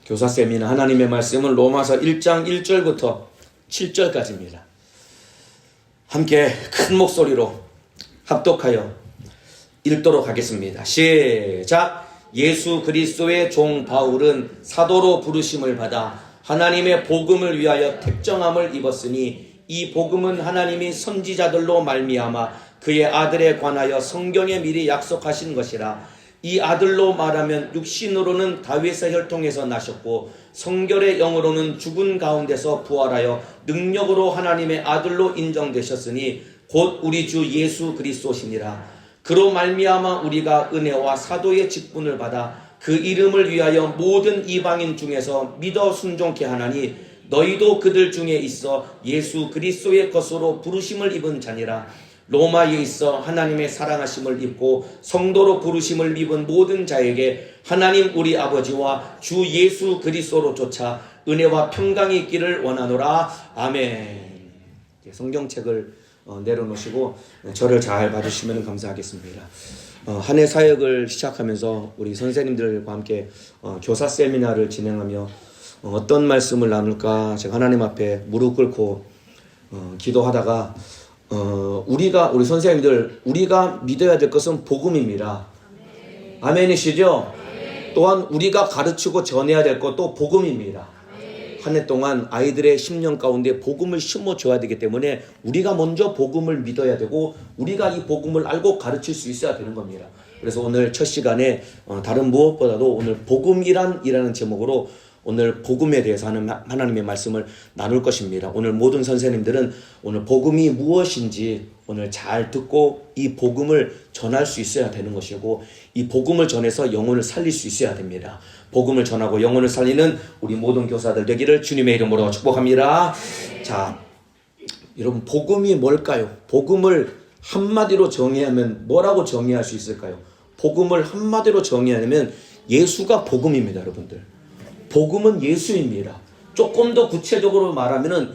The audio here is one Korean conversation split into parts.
교사쌤이나 하나님의 말씀은 로마서 1장 1절부터 7절까지입니다. 함께 큰 목소리로 합독하여 읽도록 하겠습니다. 시작. 예수 그리스도의 종 바울은 사도로 부르심을 받아 하나님의 복음을 위하여 택정함을 입었으니 이 복음은 하나님이 선지자들로 말미암아 그의 아들에 관하여 성경에 미리 약속하신 것이라. 이 아들로 말하면 육신으로는 다윗의 혈통에서 나셨고 성결의 영으로는 죽은 가운데서 부활하여 능력으로 하나님의 아들로 인정되셨으니 곧 우리 주 예수 그리스도시니라. 그로 말미암아 우리가 은혜와 사도의 직분을 받아 그 이름을 위하여 모든 이방인 중에서 믿어 순종케 하나니 너희도 그들 중에 있어 예수 그리스도의 것으로 부르심을 입은 자니라. 로마에 있어 하나님의 사랑하심을 입고 성도로 부르심을 입은 모든 자에게 하나님 우리 아버지와 주 예수 그리스도로 쫓아 은혜와 평강이 있기를 원하노라. 아멘. 성경책을 내려놓으시고 저를 잘 봐주시면 감사하겠습니다. 한 해 사역을 시작하면서 우리 선생님들과 함께 교사 세미나를 진행하며 어떤 말씀을 나눌까 제가 하나님 앞에 무릎 꿇고 기도하다가 우리 선생님들 우리가 믿어야 될 것은 복음입니다. 아멘이시죠? 또한 우리가 가르치고 전해야 될 것도 복음입니다. 한 해 동안 아이들의 심령 가운데 복음을 심어줘야 되기 때문에 우리가 먼저 복음을 믿어야 되고 우리가 이 복음을 알고 가르칠 수 있어야 되는 겁니다. 그래서 오늘 첫 시간에 다른 무엇보다도 오늘 복음이라는 제목으로 오늘 복음에 대해서 하는 하나님의 말씀을 나눌 것입니다. 오늘 모든 선생님들은 오늘 복음이 무엇인지 오늘 잘 듣고 이 복음을 전할 수 있어야 되는 것이고 이 복음을 전해서 영혼을 살릴 수 있어야 됩니다. 복음을 전하고 영혼을 살리는 우리 모든 교사들 되기를 주님의 이름으로 축복합니다. 자, 여러분 복음이 뭘까요? 복음을 한마디로 정의하면 뭐라고 정의할 수 있을까요? 복음을 한마디로 정의하려면 예수가 복음입니다, 여러분들. 복음은 예수입니다. 조금 더 구체적으로 말하면은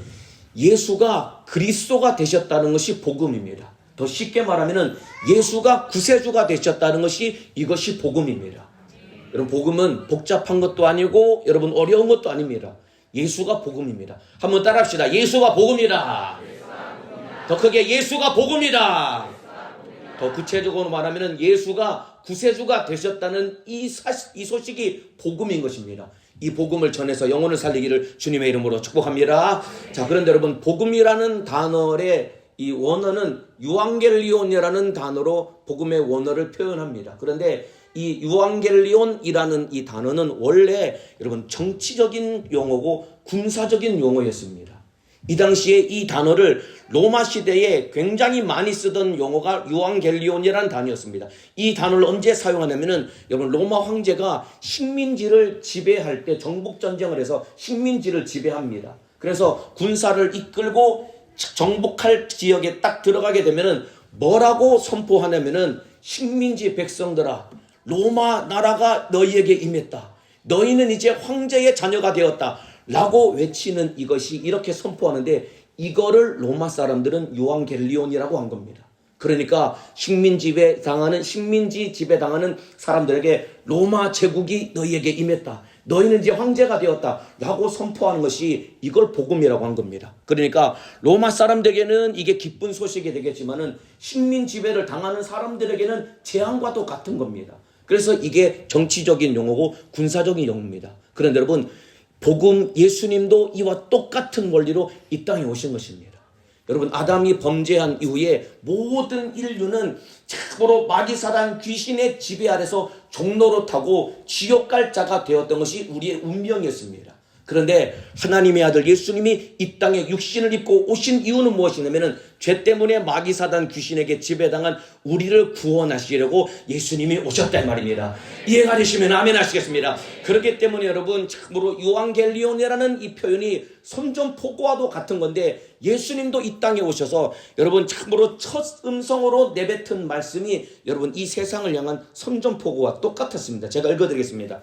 예수가 그리스도가 되셨다는 것이 복음입니다. 더 쉽게 말하면은 예수가 구세주가 되셨다는 것이 이것이 복음입니다. 여러분 복음은 복잡한 것도 아니고 여러분 어려운 것도 아닙니다. 예수가 복음입니다. 한번 따라합시다. 예수가 복음이다. 더 크게 예수가 복음이다. 더 구체적으로 말하면은 예수가 구세주가 되셨다는 이 소식이 복음인 것입니다. 이 복음을 전해서 영혼을 살리기를 주님의 이름으로 축복합니다. 자, 그런데 여러분 복음이라는 단어의 이 원어는 유앙겔리온이라는 단어로 복음의 원어를 표현합니다. 그런데 이 유앙겔리온이라는 이 단어는 원래 여러분 정치적인 용어고 군사적인 용어였습니다. 이 당시에 이 단어를 로마 시대에 굉장히 많이 쓰던 용어가 유앙겔리온이라는 단어였습니다. 이 단어를 언제 사용하냐면은 여러분 로마 황제가 식민지를 지배할 때 정복전쟁을 해서 식민지를 지배합니다. 그래서 군사를 이끌고 정복할 지역에 딱 들어가게 되면은 뭐라고 선포하냐면은 식민지 백성들아 로마 나라가 너희에게 임했다. 너희는 이제 황제의 자녀가 되었다. 라고 외치는 이것이 이렇게 선포하는데 이거를 로마 사람들은 유앙겔리온이라고 한 겁니다. 그러니까 식민지 지배당하는 사람들에게 로마 제국이 너희에게 임했다. 너희는 이제 황제가 되었다. 라고 선포하는 것이 이걸 복음이라고 한 겁니다. 그러니까 로마 사람들에게는 이게 기쁜 소식이 되겠지만은 식민 지배를 당하는 사람들에게는 재앙과도 같은 겁니다. 그래서 이게 정치적인 용어고 군사적인 용어입니다. 그런데 여러분 복음 예수님도 이와 똑같은 원리로 이 땅에 오신 것입니다. 여러분 아담이 범죄한 이후에 모든 인류는 참으로 마귀사단 귀신의 지배 아래서 종노릇하고 지옥 갈 자가 되었던 것이 우리의 운명이었습니다. 그런데 하나님의 아들 예수님이 이 땅에 육신을 입고 오신 이유는 무엇이냐면은 죄 때문에 마귀사단 귀신에게 지배당한 우리를 구원하시려고 예수님이 오셨다 이 말입니다. 이해가 되시면 아멘 하시겠습니다. 그렇기 때문에 여러분 참으로 유앙겔리온이라는 이 표현이 선전포고와도 같은 건데 예수님도 이 땅에 오셔서 여러분 참으로 첫 음성으로 내뱉은 말씀이 여러분 이 세상을 향한 선전포고와 똑같았습니다. 제가 읽어드리겠습니다.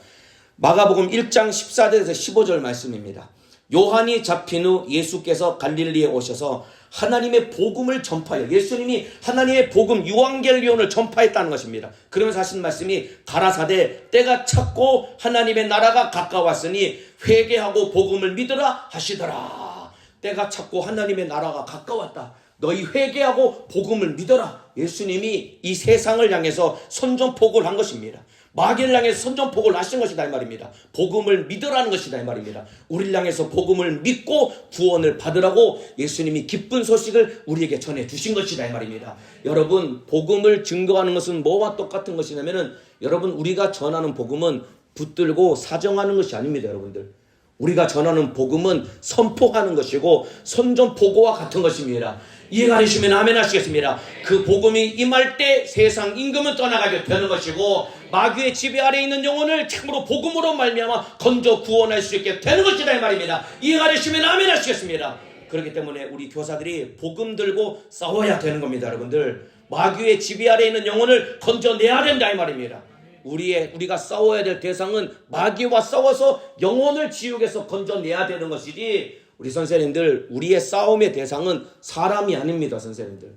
마가복음 1장 14절에서 15절 말씀입니다. 요한이 잡힌 후 예수께서 갈릴리에 오셔서 하나님의 복음을 전파해요. 예수님이 하나님의 복음 유앙겔리온을 전파했다는 것입니다. 그러면서 하신 말씀이 가라사대 때가 찼고 하나님의 나라가 가까웠으니 회개하고 복음을 믿으라 하시더라. 때가 찼고 하나님의 나라가 가까웠다. 너희 회개하고 복음을 믿어라. 예수님이 이 세상을 향해서 선전포고를 한 것입니다. 마귀를 향해서 선전포고를 하신 것이다 이 말입니다. 복음을 믿으라는 것이다 이 말입니다. 우리를 향해서 복음을 믿고 구원을 받으라고 예수님이 기쁜 소식을 우리에게 전해주신 것이다 이 말입니다. 여러분, 복음을 증거하는 것은 뭐와 똑같은 것이냐면은, 여러분, 우리가 전하는 복음은 붙들고 사정하는 것이 아닙니다. 여러분들, 우리가 전하는 복음은 선포하는 것이고 선전포고와 같은 것입니다. 이해가 되시면 아멘 하시겠습니다. 그 복음이 임할 때 세상 임금은 떠나가게 되는 것이고 마귀의 지배 아래 있는 영혼을 참으로 복음으로 말미암아 건져 구원할 수 있게 되는 것이다 이 말입니다. 이해가 되시면 아멘 하시겠습니다. 그렇기 때문에 우리 교사들이 복음 들고 싸워야 되는 겁니다. 여러분들, 마귀의 지배 아래 있는 영혼을 건져내야 된다 이 말입니다. 우리가 싸워야 될 대상은 마귀와 싸워서 영혼을 지옥에서 건져내야 되는 것이지, 우리 선생님들, 우리의 싸움의 대상은 사람이 아닙니다. 선생님들,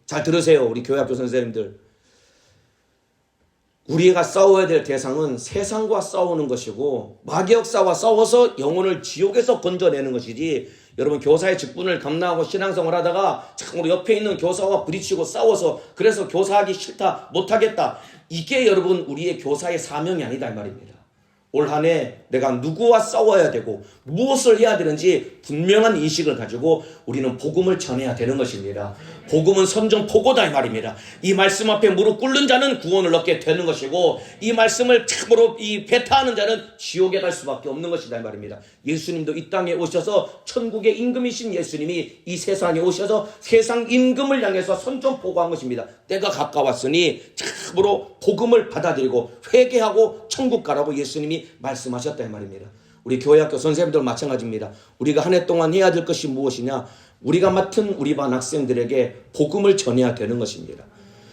잘 들으세요. 우리 교회학교 선생님들, 우리가 싸워야 될 대상은 세상과 싸우는 것이고 마귀 역사와 싸워서 영혼을 지옥에서 건져내는 것이지, 여러분, 교사의 직분을 감당하고 신앙생활을 하다가 참으로 옆에 있는 교사와 부딪히고 싸워서 그래서 교사하기 싫다, 못하겠다, 이게 여러분 우리의 교사의 사명이 아니다 이 말입니다. 올 한 해 내가 누구와 싸워야 되고 무엇을 해야 되는지 분명한 인식을 가지고 우리는 복음을 전해야 되는 것입니다. 복음은 선전포고다 이 말입니다. 이 말씀 앞에 무릎 꿇는 자는 구원을 얻게 되는 것이고 이 말씀을 참으로 배타하는 자는 지옥에 갈 수밖에 없는 것이다 이 말입니다. 예수님도 이 땅에 오셔서 천국의 임금이신 예수님이 이 세상에 오셔서 세상 임금을 향해서 선전포고한 것입니다. 때가 가까웠으니 참으로 복음을 받아들이고 회개하고 천국 가라고 예수님이 말씀하셨다 이 말입니다. 우리 교회학교 선생님들 마찬가지입니다. 우리가 한 해 동안 해야 될 것이 무엇이냐? 우리가 맡은 우리 반 학생들에게 복음을 전해야 되는 것입니다.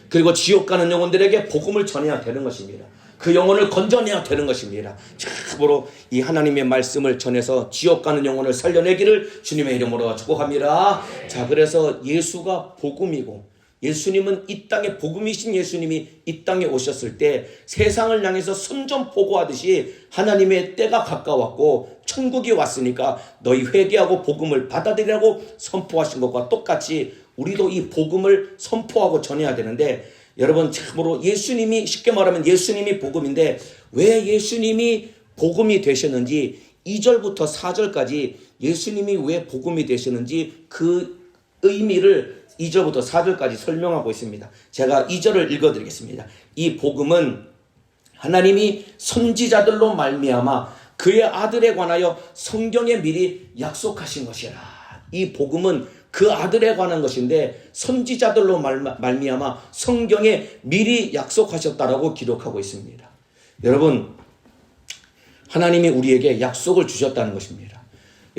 그리고 지옥 가는 영혼들에게 복음을 전해야 되는 것입니다. 그 영혼을 건져내야 되는 것입니다. 참으로 이 하나님의 말씀을 전해서 지옥 가는 영혼을 살려내기를 주님의 이름으로 축복합니다. 자, 그래서 예수가 복음이고 예수님은 이 땅에 복음이신 예수님이 이 땅에 오셨을 때 세상을 향해서 선전포고하듯이 하나님의 때가 가까웠고 천국이 왔으니까 너희 회개하고 복음을 받아들이라고 선포하신 것과 똑같이 우리도 이 복음을 선포하고 전해야 되는데, 여러분, 참으로 예수님이, 쉽게 말하면 예수님이 복음인데 왜 예수님이 복음이 되셨는지 2절부터 4절까지 예수님이 왜 복음이 되셨는지 그 의미를 2절부터 4절까지 설명하고 있습니다. 제가 2절을 읽어드리겠습니다. 이 복음은 하나님이 선지자들로 말미암아 그의 아들에 관하여 성경에 미리 약속하신 것이라. 이 복음은 그 아들에 관한 것인데 선지자들로 말미암아 성경에 미리 약속하셨다라고 기록하고 있습니다. 여러분, 하나님이 우리에게 약속을 주셨다는 것입니다.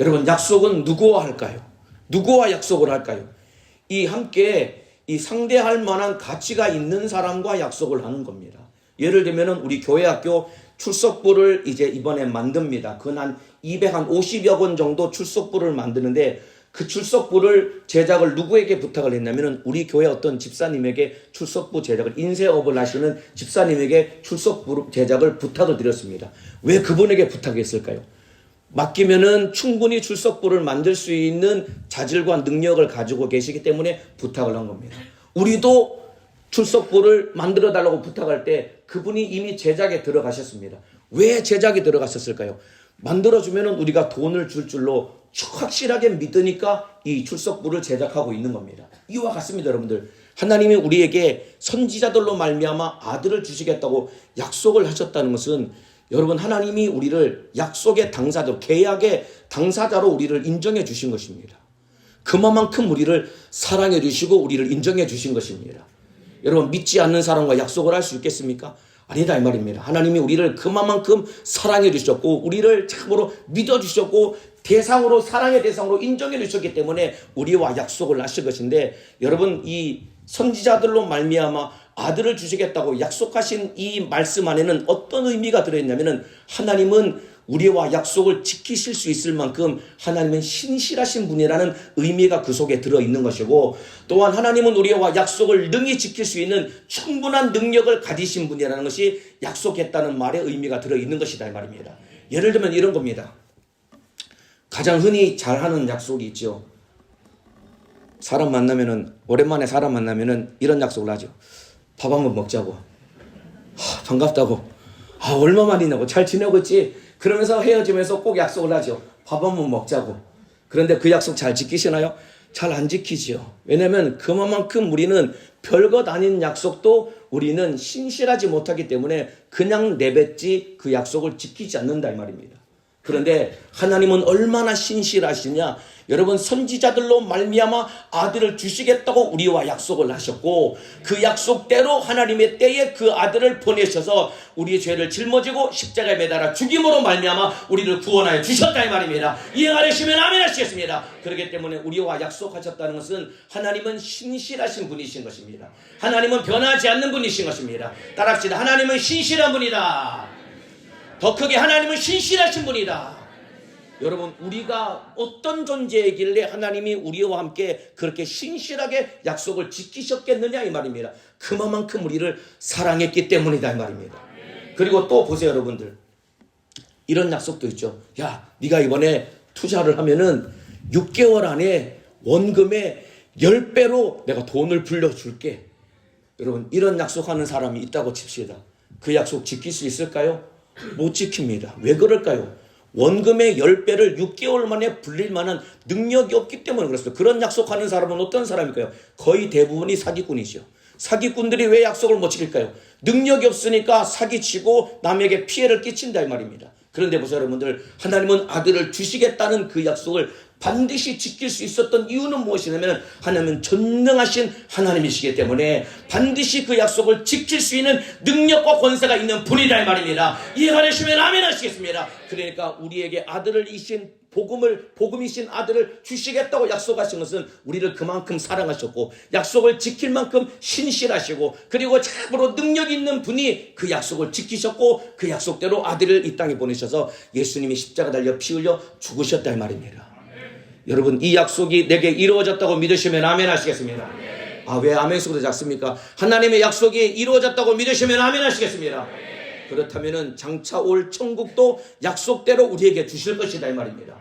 여러분, 약속은 누구와 할까요? 누구와 약속을 할까요? 함께 상대할 만한 가치가 있는 사람과 약속을 하는 겁니다. 예를 들면 우리 교회학교 출석부를 이제 이번에 만듭니다. 그건 한 250여 권 정도 출석부를 만드는데 그 출석부를 제작을 누구에게 부탁을 했냐면 우리 교회 어떤 집사님에게 출석부 제작을, 인쇄업을 하시는 집사님에게 출석부 제작을 부탁을 드렸습니다. 왜 그분에게 부탁했을까요? 맡기면은 충분히 출석부를 만들 수 있는 자질과 능력을 가지고 계시기 때문에 부탁을 한 겁니다. 우리도 출석부를 만들어 달라고 부탁할 때 그분이 이미 제작에 들어가셨습니다. 왜 제작에 들어가셨을까요? 만들어주면은 우리가 돈을 줄 줄로 확실하게 믿으니까 이 출석부를 제작하고 있는 겁니다. 이와 같습니다. 여러분들, 하나님이 우리에게 선지자들로 말미암아 아들을 주시겠다고 약속을 하셨다는 것은, 여러분, 하나님이 우리를 약속의 당사자, 계약의 당사자로 우리를 인정해 주신 것입니다. 그만큼 우리를 사랑해 주시고 우리를 인정해 주신 것입니다. 여러분, 믿지 않는 사람과 약속을 할 수 있겠습니까? 아니다 이 말입니다. 하나님이 우리를 그만큼 사랑해 주셨고 우리를 참으로 믿어 주셨고 대상으로, 사랑의 대상으로 인정해 주셨기 때문에 우리와 약속을 하실 것인데, 여러분, 이 선지자들로 말미암아 아들을 주시겠다고 약속하신 이 말씀 안에는 어떤 의미가 들어있냐면은, 하나님은 우리와 약속을 지키실 수 있을 만큼 하나님은 신실하신 분이라는 의미가 그 속에 들어있는 것이고, 또한 하나님은 우리와 약속을 능히 지킬 수 있는 충분한 능력을 가지신 분이라는 것이 약속했다는 말의 의미가 들어있는 것이다 이 말입니다. 예를 들면 이런 겁니다. 가장 흔히 잘하는 약속이 있죠. 사람 만나면은, 오랜만에 사람 만나면은 이런 약속을 하죠. 밥 한번 먹자고. 반갑다고. 얼마만이냐고. 잘 지내고 있지? 그러면서 헤어지면서 꼭 약속을 하죠. 밥 한번 먹자고. 그런데 그 약속 잘 지키시나요? 잘 안 지키지요. 왜냐하면 그만큼 우리는 별것 아닌 약속도 우리는 신실하지 못하기 때문에 그냥 내뱉지 그 약속을 지키지 않는다 이 말입니다. 그런데 하나님은 얼마나 신실하시냐. 여러분, 선지자들로 말미암아 아들을 주시겠다고 우리와 약속을 하셨고, 그 약속대로 하나님의 때에 그 아들을 보내셔서 우리의 죄를 짊어지고 십자가에 매달아 죽임으로 말미암아 우리를 구원하여 주셨다 이 말입니다. 이해하시면 아멘 하시겠습니다. 그렇기 때문에 우리와 약속하셨다는 것은 하나님은 신실하신 분이신 것입니다. 하나님은 변하지 않는 분이신 것입니다. 따라합시다. 하나님은 신실한 분이다. 더 크게, 하나님은 신실하신 분이다. 여러분, 우리가 어떤 존재이길래 하나님이 우리와 함께 그렇게 신실하게 약속을 지키셨겠느냐 이 말입니다. 그만큼 우리를 사랑했기 때문이다 이 말입니다. 그리고 또 보세요 여러분들, 이런 약속도 있죠. 야, 네가 이번에 투자를 하면은 6개월 안에 원금의 10배로 내가 돈을 불려줄게. 여러분, 이런 약속하는 사람이 있다고 칩시다. 그 약속 지킬 수 있을까요? 못 지킵니다. 왜 그럴까요? 원금의 10배를 6개월 만에 불릴 만한 능력이 없기 때문에 그렇습니다. 그런 약속하는 사람은 어떤 사람일까요? 거의 대부분이 사기꾼이죠. 사기꾼들이 왜 약속을 못 지킬까요? 능력이 없으니까 사기치고 남에게 피해를 끼친다 이 말입니다. 그런데 보세요 여러분들, 하나님은 아들을 주시겠다는 그 약속을 반드시 지킬 수 있었던 이유는 무엇이냐면, 하나님은 전능하신 하나님이시기 때문에 반드시 그 약속을 지킬 수 있는 능력과 권세가 있는 분이다 이 말입니다. 이해가 되시면 아멘 하시겠습니다. 그러니까 우리에게 아들을 이신 복음이신 아들을 주시겠다고 약속하신 것은 우리를 그만큼 사랑하셨고, 약속을 지킬 만큼 신실하시고, 그리고 참으로 능력 있는 분이 그 약속을 지키셨고, 그 약속대로 아들을 이 땅에 보내셔서 예수님이 십자가 달려 피 흘려 죽으셨다 이 말입니다. 여러분, 이 약속이 내게 이루어졌다고 믿으시면 아멘 하시겠습니다. 왜 아멘 소리가 작습니까? 하나님의 약속이 이루어졌다고 믿으시면 아멘 하시겠습니다. 그렇다면 장차 올 천국도 약속대로 우리에게 주실 것이다 이 말입니다.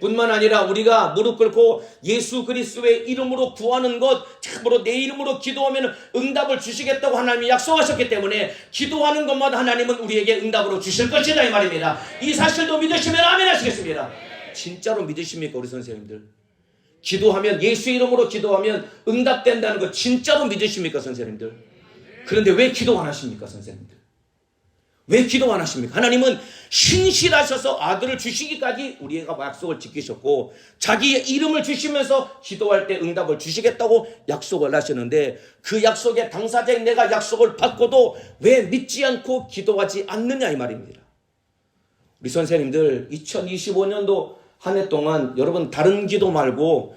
뿐만 아니라 우리가 무릎 꿇고 예수 그리스도의 이름으로 구하는 것, 참으로 내 이름으로 기도하면 응답을 주시겠다고 하나님이 약속하셨기 때문에 기도하는 것마다 하나님은 우리에게 응답으로 주실 것이다 이 말입니다. 이 사실도 믿으시면 아멘 하시겠습니다. 진짜로 믿으십니까 우리 선생님들? 기도하면, 예수 이름으로 기도하면 응답된다는 거 진짜로 믿으십니까 선생님들? 그런데 왜 기도 안 하십니까 선생님들? 왜 기도 안 하십니까? 하나님은 신실하셔서 아들을 주시기까지 우리가 약속을 지키셨고, 자기의 이름을 주시면서 기도할 때 응답을 주시겠다고 약속을 하시는데, 그 약속의 당사자인 내가 약속을 받고도 왜 믿지 않고 기도하지 않느냐 이 말입니다. 우리 선생님들 2025년도 한 해 동안 여러분 다른 기도 말고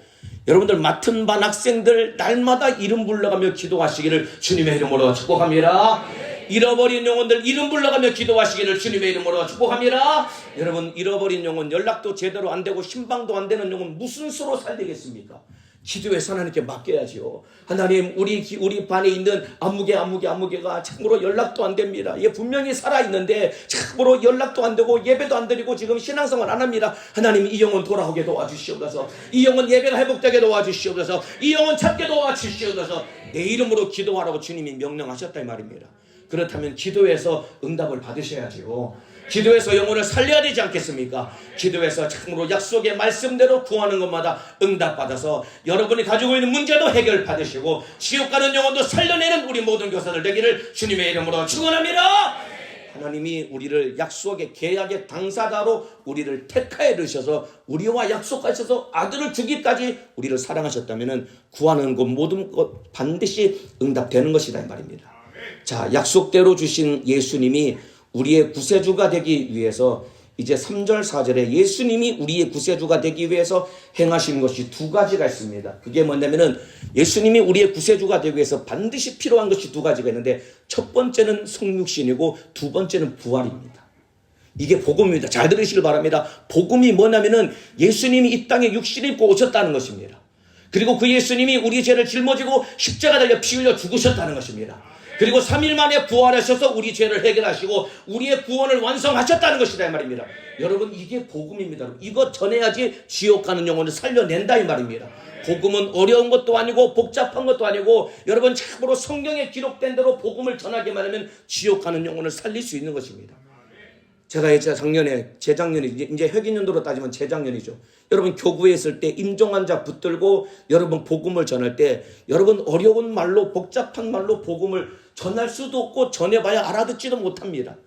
여러분들 맡은 반 학생들 날마다 이름 불러가며 기도하시기를 주님의 이름으로 축복합니다. 잃어버린 영혼들 이름 불러가며 기도하시기를 주님의 이름으로 축복합니다. 여러분, 잃어버린 영혼, 연락도 제대로 안 되고 신방도 안 되는 영혼 무슨 수로 살리겠습니까? 기도해서 하나님께 맡겨야지요. 하나님, 우리 반에 있는 아무개가 참으로 연락도 안 됩니다. 얘 분명히 살아있는데 참으로 연락도 안 되고 예배도 안 드리고 지금 신앙생활 안 합니다. 하나님, 이 영혼 돌아오게 도와주시옵소서. 이 영혼 예배가 회복되게 도와주시옵소서. 이 영혼 찾게 도와주시옵소서. 내 이름으로 기도하라고 주님이 명령하셨다 이 말입니다. 그렇다면 기도해서 응답을 받으셔야지요. 기도해서 영혼을 살려야 되지 않겠습니까? 기도해서 참으로 약속의 말씀대로 구하는 것마다 응답받아서 여러분이 가지고 있는 문제도 해결받으시고 지옥 가는 영혼도 살려내는 우리 모든 교사들 되기를 주님의 이름으로 축원합니다. 하나님이 우리를 약속의 계약의 당사자로 우리를 택하여 주셔서 우리와 약속하셔서 아들을 주기까지 우리를 사랑하셨다면 구하는 것 모든 것 반드시 응답되는 것이다 이 말입니다. 자, 약속대로 주신 예수님이 우리의 구세주가 되기 위해서 이제 3절 4절에 예수님이 우리의 구세주가 되기 위해서 행하신 것이 두 가지가 있습니다. 그게 뭐냐면은 예수님이 우리의 구세주가 되기 위해서 반드시 필요한 것이 두 가지가 있는데, 첫 번째는 성육신이고 두 번째는 부활입니다. 이게 복음입니다. 잘 들으시길 바랍니다. 복음이 뭐냐면은 예수님이 이 땅에 육신을 입고 오셨다는 것입니다. 그리고 그 예수님이 우리 죄를 짊어지고 십자가 달려 피 흘려 죽으셨다는 것입니다. 그리고 3일 만에 부활하셔서 우리 죄를 해결하시고 우리의 구원을 완성하셨다는 것이다 이 말입니다. 여러분, 이게 복음입니다. 이거 전해야지 지옥 가는 영혼을 살려낸다 이 말입니다. 복음은 어려운 것도 아니고 복잡한 것도 아니고, 여러분 참으로 성경에 기록된 대로 복음을 전하기만 하면 지옥 가는 영혼을 살릴 수 있는 것입니다. 제가 재작년에 이제 회기년도로 따지면 재작년이죠. 여러분 교구에 있을 때 임종환자 붙들고 여러분 복음을 전할 때, 여러분 어려운 말로 복잡한 말로 복음을 전할 수도 없고 전해봐야 알아듣지도 못합니다.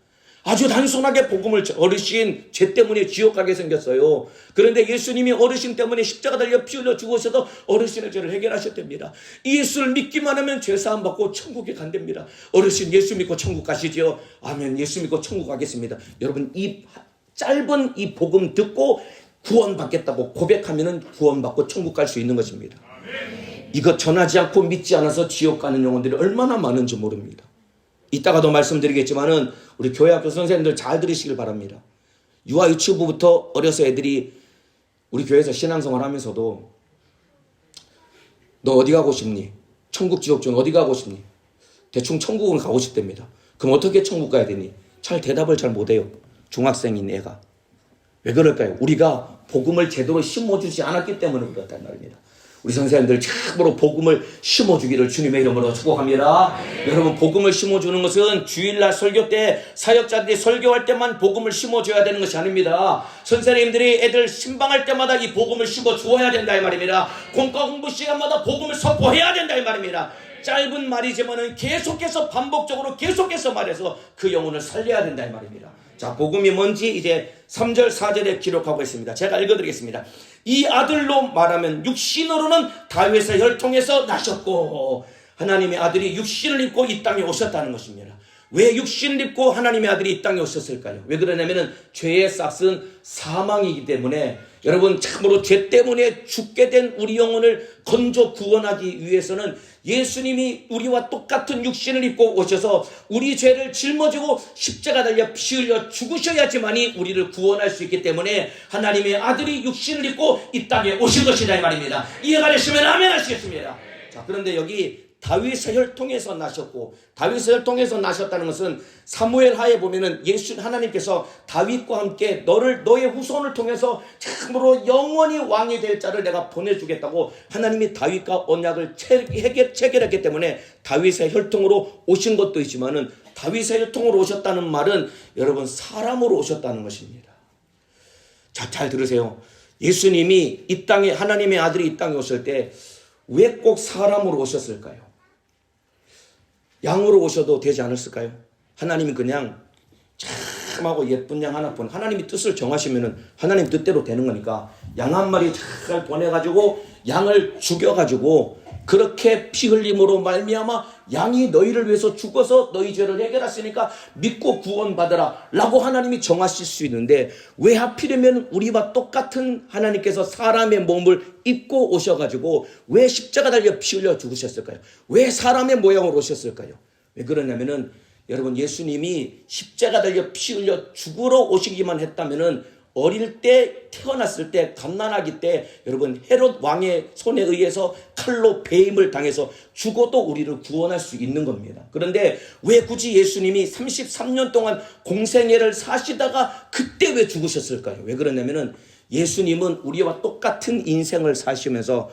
아주 단순하게 복음을, 어르신 죄 때문에 지옥 가게 생겼어요. 그런데 예수님이 어르신 때문에 십자가 달려 피 흘려 죽으셔서 어르신의 죄를 해결하셨답니다. 이 예수를 믿기만 하면 죄사함 받고 천국에 간답니다. 어르신 예수 믿고 천국 가시죠. 아멘. 예수 믿고 천국 가겠습니다. 여러분, 이 짧은 이 복음 듣고 구원받겠다고 고백하면 구원받고 천국 갈 수 있는 것입니다. 이거 전하지 않고 믿지 않아서 지옥 가는 영혼들이 얼마나 많은지 모릅니다. 이따가도 말씀드리겠지만은 우리 교회학교 선생님들 잘 들으시길 바랍니다. 유아 유치부부터 어려서 애들이 우리 교회에서 신앙생활 하면서도 너 어디 가고 싶니? 천국 지옥 중 어디 가고 싶니? 대충 천국은 가고 싶답니다. 그럼 어떻게 천국 가야 되니? 잘 대답을 잘 못해요. 중학생인 애가. 왜 그럴까요? 우리가 복음을 제대로 심어주지 않았기 때문에 그렇단 말입니다. 우리 선생님들 참으로 복음을 심어주기를 주님의 이름으로 축복합니다. 여러분, 복음을 심어주는 것은 주일날 설교 때 사역자들이 설교할 때만 복음을 심어줘야 되는 것이 아닙니다. 선생님들이 애들 신방할 때마다 이 복음을 심어주어야 된다 이 말입니다. 공과 공부 시간마다 복음을 선포해야 된다 이 말입니다. 짧은 말이지만은 계속해서 반복적으로 계속해서 말해서 그 영혼을 살려야 된다 이 말입니다. 자, 복음이 뭔지 이제 3절 4절에 기록하고 있습니다. 제가 읽어드리겠습니다. 이 아들로 말하면 육신으로는 다윗의 혈통에서 나셨고, 하나님의 아들이 육신을 입고 이 땅에 오셨다는 것입니다. 왜 육신을 입고 하나님의 아들이 이 땅에 오셨을까요? 왜 그러냐면 죄의 싹은 사망이기 때문에, 여러분 참으로 죄 때문에 죽게 된 우리 영혼을 건져 구원하기 위해서는 예수님이 우리와 똑같은 육신을 입고 오셔서 우리 죄를 짊어지고 십자가 달려 피 흘려 죽으셔야지만이 우리를 구원할 수 있기 때문에 하나님의 아들이 육신을 입고 이 땅에 오신 것이다 이 말입니다. 이해가 되시면 아멘 하시겠습니다. 자, 그런데 여기 다윗의 혈통에서 나셨고, 다윗의 혈통에서 나셨다는 것은 사무엘 하에 보면은 하나님께서 다윗과 함께 너의 후손을 통해서 참으로 영원히 왕이 될 자를 내가 보내주겠다고 하나님이 다윗과 언약을 체결했기 때문에 다윗의 혈통으로 오신 것도 있지만은, 다윗의 혈통으로 오셨다는 말은 여러분 사람으로 오셨다는 것입니다. 자, 잘 들으세요. 예수님이 이 땅에, 하나님의 아들이 이 땅에 오실 때 왜 꼭 사람으로 오셨을까요? 양으로 오셔도 되지 않았을까요? 하나님이 그냥 참하고 예쁜 양 하나 하나님이 뜻을 정하시면은 하나님 뜻대로 되는 거니까 양 한 마리 잘 보내가지고 양을 죽여가지고 그렇게 피 흘림으로 말미암아 양이 너희를 위해서 죽어서 너희 죄를 해결했으니까 믿고 구원받으라 라고 하나님이 정하실 수 있는데, 왜 하필이면 우리와 똑같은 하나님께서 사람의 몸을 입고 오셔가지고 왜 십자가 달려 피 흘려 죽으셨을까요? 왜 사람의 모양으로 오셨을까요? 왜 그러냐면은, 여러분 예수님이 십자가 달려 피 흘려 죽으러 오시기만 했다면은 어릴 때, 태어났을 때, 갓난아기 때 여러분 헤롯 왕의 손에 의해서 칼로 배임을 당해서 죽어도 우리를 구원할 수 있는 겁니다. 그런데 왜 굳이 예수님이 33년 동안 공생애를 사시다가 그때 왜 죽으셨을까요? 왜 그러냐면은 예수님은 우리와 똑같은 인생을 사시면서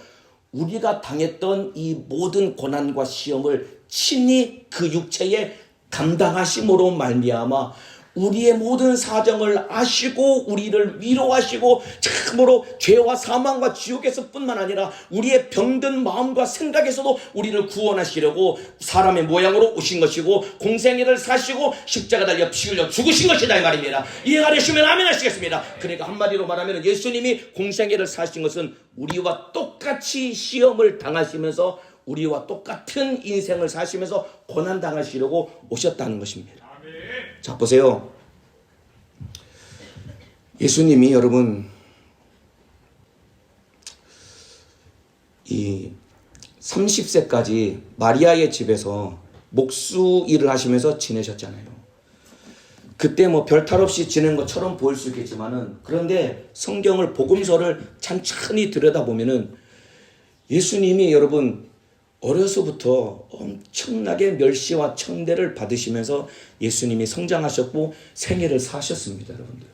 우리가 당했던 이 모든 고난과 시험을 친히 그 육체에 감당하심으로 말미암아 우리의 모든 사정을 아시고 우리를 위로하시고 참으로 죄와 사망과 지옥에서 뿐만 아니라 우리의 병든 마음과 생각에서도 우리를 구원하시려고 사람의 모양으로 오신 것이고 공생애를 사시고 십자가 달려 피 흘려 죽으신 것이다 이 말입니다. 이해가 되시면 아멘 하시겠습니다. 그러니까 한마디로 말하면 예수님이 공생애를 사신 것은 우리와 똑같이 시험을 당하시면서 우리와 똑같은 인생을 사시면서 고난당하시려고 오셨다는 것입니다. 자, 보세요. 예수님이 여러분 이 30세까지 마리아의 집에서 목수 일을 하시면서 지내셨잖아요. 그때 뭐 별탈 없이 지낸 것처럼 보일 수 있겠지만은, 그런데 성경을, 복음서를 찬찬히 들여다보면은 예수님이 여러분 어려서부터 엄청나게 멸시와 천대를 받으시면서 예수님이 성장하셨고 생애를 사셨습니다, 여러분들.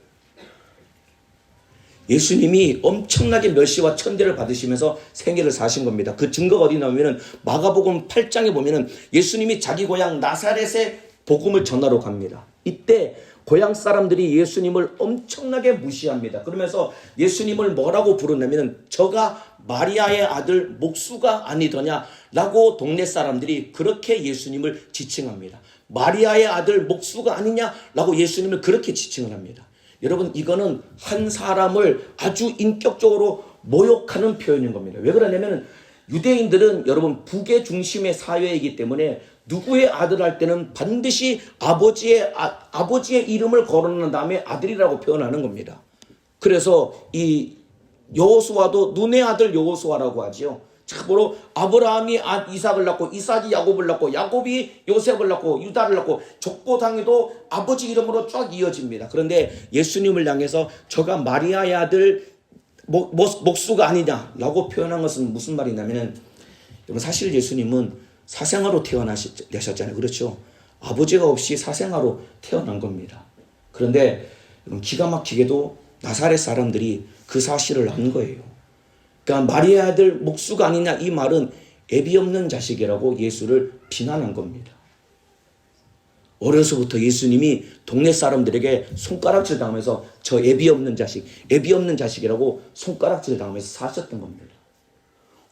예수님이 엄청나게 멸시와 천대를 받으시면서 생애를 사신 겁니다. 그 증거가 어디 나오면은 마가복음 8장에 보면은 예수님이 자기 고향 나사렛에 복음을 전하러 갑니다. 이때 고향 사람들이 예수님을 엄청나게 무시합니다. 그러면서 예수님을 뭐라고 부르냐면 저가 마리아의 아들 목수가 아니더냐라고 동네 사람들이 그렇게 예수님을 지칭합니다. 마리아의 아들 목수가 아니냐라고 예수님을 그렇게 지칭을 합니다. 여러분, 이거는 한 사람을 아주 인격적으로 모욕하는 표현인 겁니다. 왜 그러냐면 유대인들은 여러분 부계 중심의 사회이기 때문에 누구의 아들 할 때는 반드시 아버지의 이름을 거론한 다음에 아들이라고 표현하는 겁니다. 그래서 이 여호수아도 눈의 아들 여호수아라고 하지요. 참으로 아브라함이 이삭을 낳고 이삭이 야곱을 낳고 야곱이 요셉을 낳고 유다를 낳고 족보당에도 아버지 이름으로 쫙 이어집니다. 그런데 예수님을 향해서 저가 마리아의 아들 목수가 아니냐라고 표현한 것은 무슨 말이냐면은, 여러분 사실 예수님은 사생아로 태어나셨잖아요. 그렇죠? 아버지가 없이 사생아로 태어난 겁니다. 그런데 기가 막히게도 나사렛 사람들이 그 사실을 안 거예요. 그러니까 마리아의 아들 목수가 아니냐, 이 말은 애비 없는 자식이라고 예수를 비난한 겁니다. 어려서부터 예수님이 동네 사람들에게 손가락질 당하면서 저 애비 없는 자식이라고 손가락질 당하면서 사셨던 겁니다.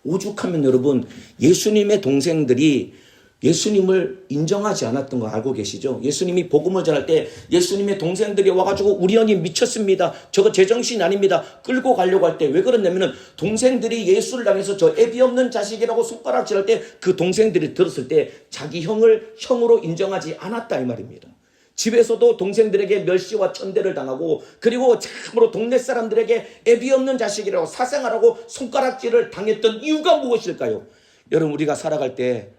오죽하면 여러분 예수님의 동생들이 예수님을 인정하지 않았던 거 알고 계시죠? 예수님이 복음을 전할 때 예수님의 동생들이 와가지고 우리 형이 미쳤습니다, 저거 제정신 아닙니다, 끌고 가려고 할 때 왜 그러냐면은 동생들이 예수를 당해서 저 애비 없는 자식이라고 손가락질할 때 그 동생들이 들었을 때 자기 형을 형으로 인정하지 않았다 이 말입니다. 집에서도 동생들에게 멸시와 천대를 당하고, 그리고 참으로 동네 사람들에게 애비 없는 자식이라고 사생아라고 손가락질을 당했던 이유가 무엇일까요? 여러분, 우리가 살아갈 때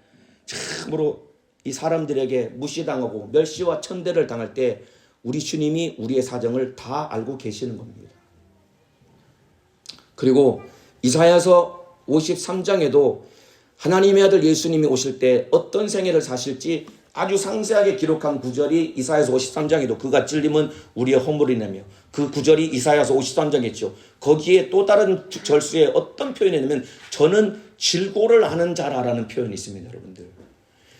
참으로 이 사람들에게 무시당하고 멸시와 천대를 당할 때 우리 주님이 우리의 사정을 다 알고 계시는 겁니다. 그리고 이사야서 53장에도 하나님의 아들 예수님이 오실 때 어떤 생애를 사실지 아주 상세하게 기록한 구절이 이사야서 53장에도 그가 찔림은 우리의 허물이라며, 그 구절이 이사야서 53장이었죠. 거기에 또 다른 절수에 어떤 표현이 있냐면 저는 질고를 아는 자라라는 표현이 있습니다. 여러분들,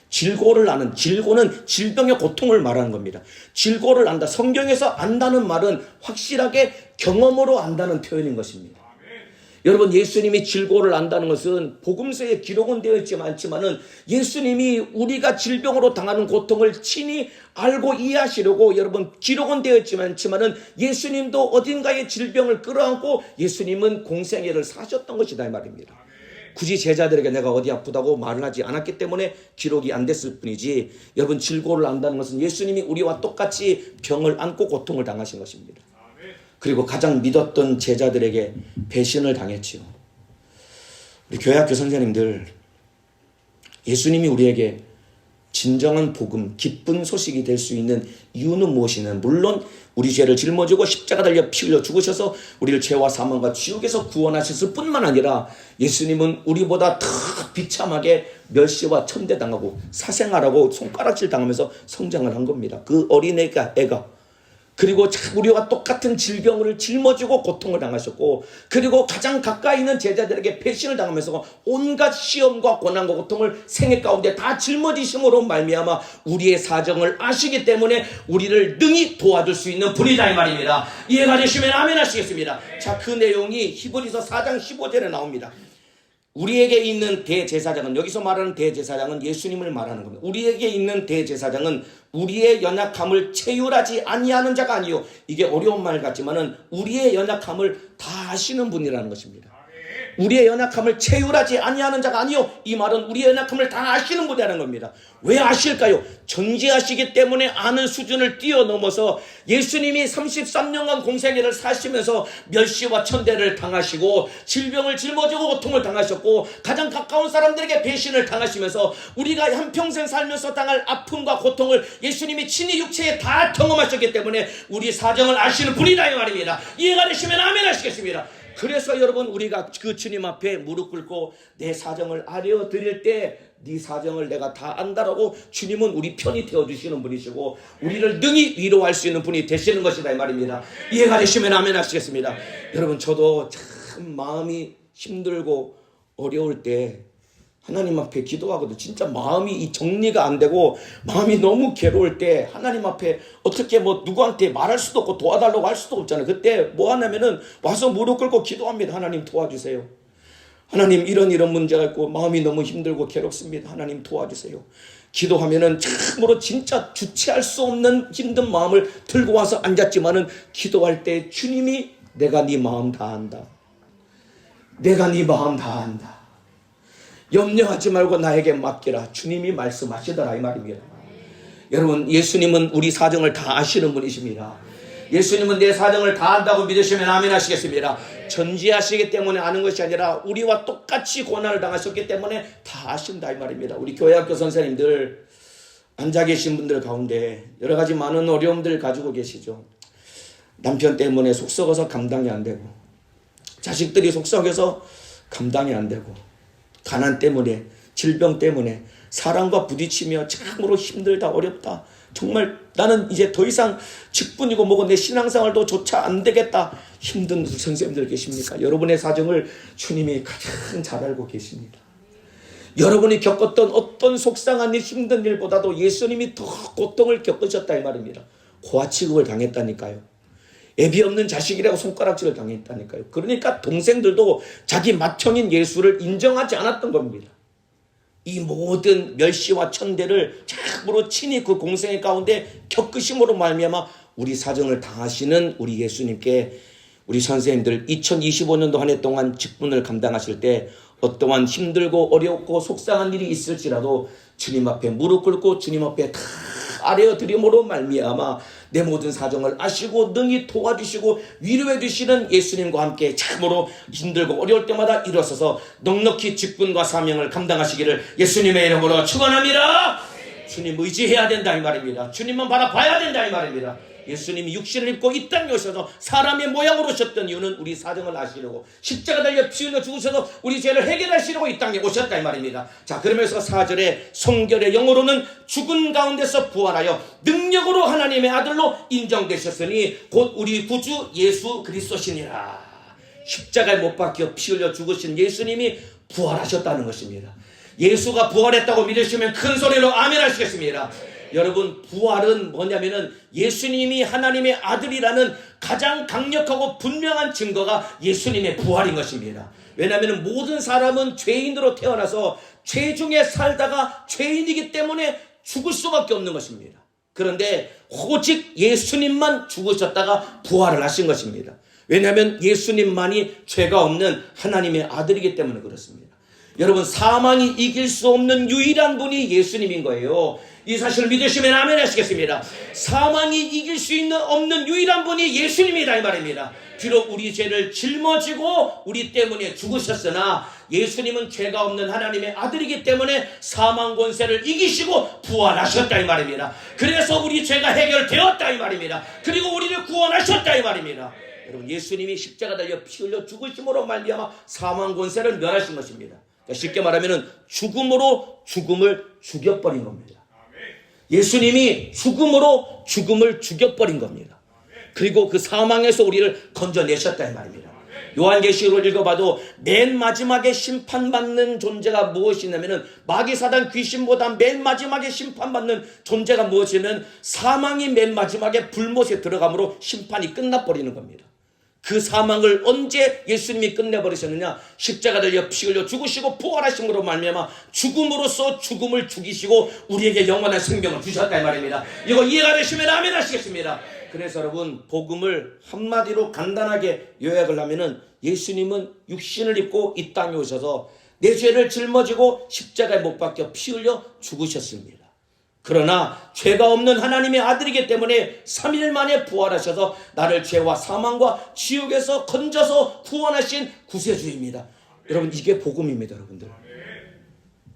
질고를 아는, 질고는 질병의 고통을 말하는 겁니다. 질고를 안다, 성경에서 안다는 말은 확실하게 경험으로 안다는 표현인 것입니다. 여러분, 예수님이 질고를 안다는 것은 복음서에 기록은 되어 있지 않지만은 예수님이 우리가 질병으로 당하는 고통을 친히 알고 이해하시려고 여러분 기록은 되어 있지 않지만은 예수님도 어딘가에 질병을 끌어안고 예수님은 공생애를 사셨던 것이다 이 말입니다. 굳이 제자들에게 내가 어디 아프다고 말을 하지 않았기 때문에 기록이 안 됐을 뿐이지, 여러분 질고를 안다는 것은 예수님이 우리와 똑같이 병을 안고 고통을 당하신 것입니다. 그리고 가장 믿었던 제자들에게 배신을 당했지요. 우리 교회학교 선생님들, 예수님이 우리에게 진정한 복음, 기쁜 소식이 될 수 있는 이유는 무엇이냐면, 물론 우리 죄를 짊어지고 십자가 달려 피 흘려 죽으셔서 우리를 죄와 사망과 지옥에서 구원하셨을 뿐만 아니라 예수님은 우리보다 더 비참하게 멸시와 천대당하고 사생아라고 손가락질 당하면서 성장을 한 겁니다. 그 어린애가 그리고 우리와 똑같은 질병을 짊어지고 고통을 당하셨고, 그리고 가장 가까이 있는 제자들에게 배신을 당하면서 온갖 시험과 고난과 고통을 생애 가운데 다 짊어지심으로 말미암아 우리의 사정을 아시기 때문에 우리를 능히 도와줄 수 있는 분이다 이 말입니다. 이해가 되시면 아멘 하시겠습니다. 자, 그 내용이 히브리서 4장 15절에 나옵니다. 우리에게 있는 대제사장은, 여기서 말하는 대제사장은 예수님을 말하는 겁니다. 우리에게 있는 대제사장은 우리의 연약함을 체휼하지 아니하는 자가 아니요, 이게 어려운 말 같지만은 우리의 연약함을 다 아시는 분이라는 것입니다. 우리의 연약함을 체휼하지 아니하는 자가 아니요, 이 말은 우리의 연약함을 다 아시는 분이라는 겁니다. 왜 아실까요? 전지하시기 때문에 아는 수준을 뛰어넘어서 예수님이 33년간 공생애를 사시면서 멸시와 천대를 당하시고 질병을 짊어지고 고통을 당하셨고 가장 가까운 사람들에게 배신을 당하시면서 우리가 한평생 살면서 당할 아픔과 고통을 예수님이 친히 육체에 다 경험하셨기 때문에 우리 사정을 아시는 분이다 이 말입니다. 이해가 되시면 아멘 하시겠습니다. 그래서 여러분, 우리가 그 주님 앞에 무릎 꿇고 내 사정을 아뢰어 드릴 때 네 사정을 내가 다 안다라고 주님은 우리 편이 되어주시는 분이시고 우리를 능히 위로할 수 있는 분이 되시는 것이다 이 말입니다. 이해가 되시면 아멘 하시겠습니다. 여러분, 저도 참 마음이 힘들고 어려울 때 하나님 앞에 기도하거든요. 진짜 마음이 이 정리가 안 되고 마음이 너무 괴로울 때 하나님 앞에 어떻게 누구한테 말할 수도 없고 도와달라고 할 수도 없잖아요. 그때 뭐 하냐면은 와서 무릎 꿇고 기도합니다. 하나님 도와주세요. 하나님, 이런 문제가 있고 마음이 너무 힘들고 괴롭습니다. 하나님 도와주세요. 기도하면은 참으로 진짜 주체할 수 없는 힘든 마음을 들고 와서 앉았지만은 기도할 때 주님이 내가 네 마음 다 안다. 내가 네 마음 다 안다. 염려하지 말고 나에게 맡기라. 주님이 말씀하시더라 이 말입니다. 여러분, 예수님은 우리 사정을 다 아시는 분이십니다. 예수님은 내 사정을 다 안다고 믿으시면 아멘 하시겠습니다. 전지하시기 때문에 아는 것이 아니라 우리와 똑같이 고난을 당하셨기 때문에 다 아신다 이 말입니다. 우리 교회학교 선생님들 앉아 계신 분들 가운데 여러 가지 많은 어려움들을 가지고 계시죠. 남편 때문에 속 썩어서 감당이 안 되고, 자식들이 속 썩어서 감당이 안 되고, 가난 때문에, 질병 때문에 사람과 부딪히며 참으로 힘들다, 어렵다, 정말 나는 이제 더 이상 직분이고 뭐고 내 신앙생활도 조차 안 되겠다, 힘든 선생님들 계십니까? 여러분의 사정을 주님이 가장 잘 알고 계십니다. 여러분이 겪었던 어떤 속상한 일, 힘든 일보다도 예수님이 더 고통을 겪으셨다 이 말입니다. 고아 취급을 당했다니까요. 애비 없는 자식이라고 손가락질을 당했다니까요. 그러니까 동생들도 자기 맏형인 예수를 인정하지 않았던 겁니다. 이 모든 멸시와 천대를 참으로 친히 그 공생의 가운데 겪으심으로 말미암아 우리 사정을 당하시는 우리 예수님께 우리 선생님들 2025년도 한 해 동안 직분을 감당하실 때 어떠한 힘들고 어렵고 속상한 일이 있을지라도 주님 앞에 무릎 꿇고 주님 앞에 다 아뢰어 드림으로 말미암아 내 모든 사정을 아시고 능히 도와주시고 위로해 주시는 예수님과 함께 참으로 힘들고 어려울 때마다 일어서서 넉넉히 직분과 사명을 감당하시기를 예수님의 이름으로 축원합니다. 주님 의지해야 된다 이 말입니다. 주님만 바라봐야 된다 이 말입니다. 예수님이 육신을 입고 이 땅에 오셔서 사람의 모양으로 오셨던 이유는 우리 사정을 아시려고, 십자가 달려 피 흘려 죽으셔서 우리 죄를 해결하시려고 이 땅에 오셨다 이 말입니다. 자, 그러면서 4절에 성결의 영으로는 죽은 가운데서 부활하여 능력으로 하나님의 아들로 인정되셨으니 곧 우리 구주 예수 그리스도시니라. 십자가에 못 박혀 피 흘려 죽으신 예수님이 부활하셨다는 것입니다. 예수가 부활했다고 믿으시면 큰 소리로 아멘 하시겠습니다. 여러분, 부활은 뭐냐면은 예수님이 하나님의 아들이라는 가장 강력하고 분명한 증거가 예수님의 부활인 것입니다. 왜냐하면 모든 사람은 죄인으로 태어나서 죄 중에 살다가 죄인이기 때문에 죽을 수밖에 없는 것입니다. 그런데 오직 예수님만 죽으셨다가 부활을 하신 것입니다. 왜냐하면 예수님만이 죄가 없는 하나님의 아들이기 때문에 그렇습니다. 여러분, 사망이 이길 수 없는 유일한 분이 예수님인 거예요. 이 사실을 믿으시면 아멘 하시겠습니다. 사망이 이길 수 없는 유일한 분이 예수님이다 이 말입니다. 비록 우리 죄를 짊어지고 우리 때문에 죽으셨으나 예수님은 죄가 없는 하나님의 아들이기 때문에 사망 권세를 이기시고 부활하셨다 이 말입니다. 그래서 우리 죄가 해결되었다 이 말입니다. 그리고 우리를 구원하셨다 이 말입니다. 여러분, 예수님이 십자가 달려 피 흘려 죽으심으로 말미암아 사망 권세를 멸하신 것입니다. 쉽게 말하면 죽음으로 죽음을 죽여버린 겁니다. 예수님이 죽음으로 죽음을 죽여버린 겁니다. 그리고 그 사망에서 우리를 건져내셨다 이 말입니다. 요한계시록을 읽어봐도 맨 마지막에 심판받는 존재가 무엇이냐면, 마귀사단 귀신보다 맨 마지막에 심판받는 존재가 무엇이냐면 사망이 맨 마지막에 불못에 들어감으로 심판이 끝나버리는 겁니다. 그 사망을 언제 예수님이 끝내버리셨느냐? 십자가 달려 피 흘려 죽으시고 부활하심으로 말미암아 죽음으로써 죽음을 죽이시고 우리에게 영원한 생명을 주셨다 이 말입니다. 이거 이해가 되시면 아멘 하시겠습니다. 그래서 여러분, 복음을 한마디로 간단하게 요약을 하면은 예수님은 육신을 입고 이 땅에 오셔서 내 죄를 짊어지고 십자가에 못 박혀 피 흘려 죽으셨습니다. 그러나 죄가 없는 하나님의 아들이기 때문에 3일 만에 부활하셔서 나를 죄와 사망과 지옥에서 건져서 구원하신 구세주입니다. 여러분, 이게 복음입니다. 여러분들,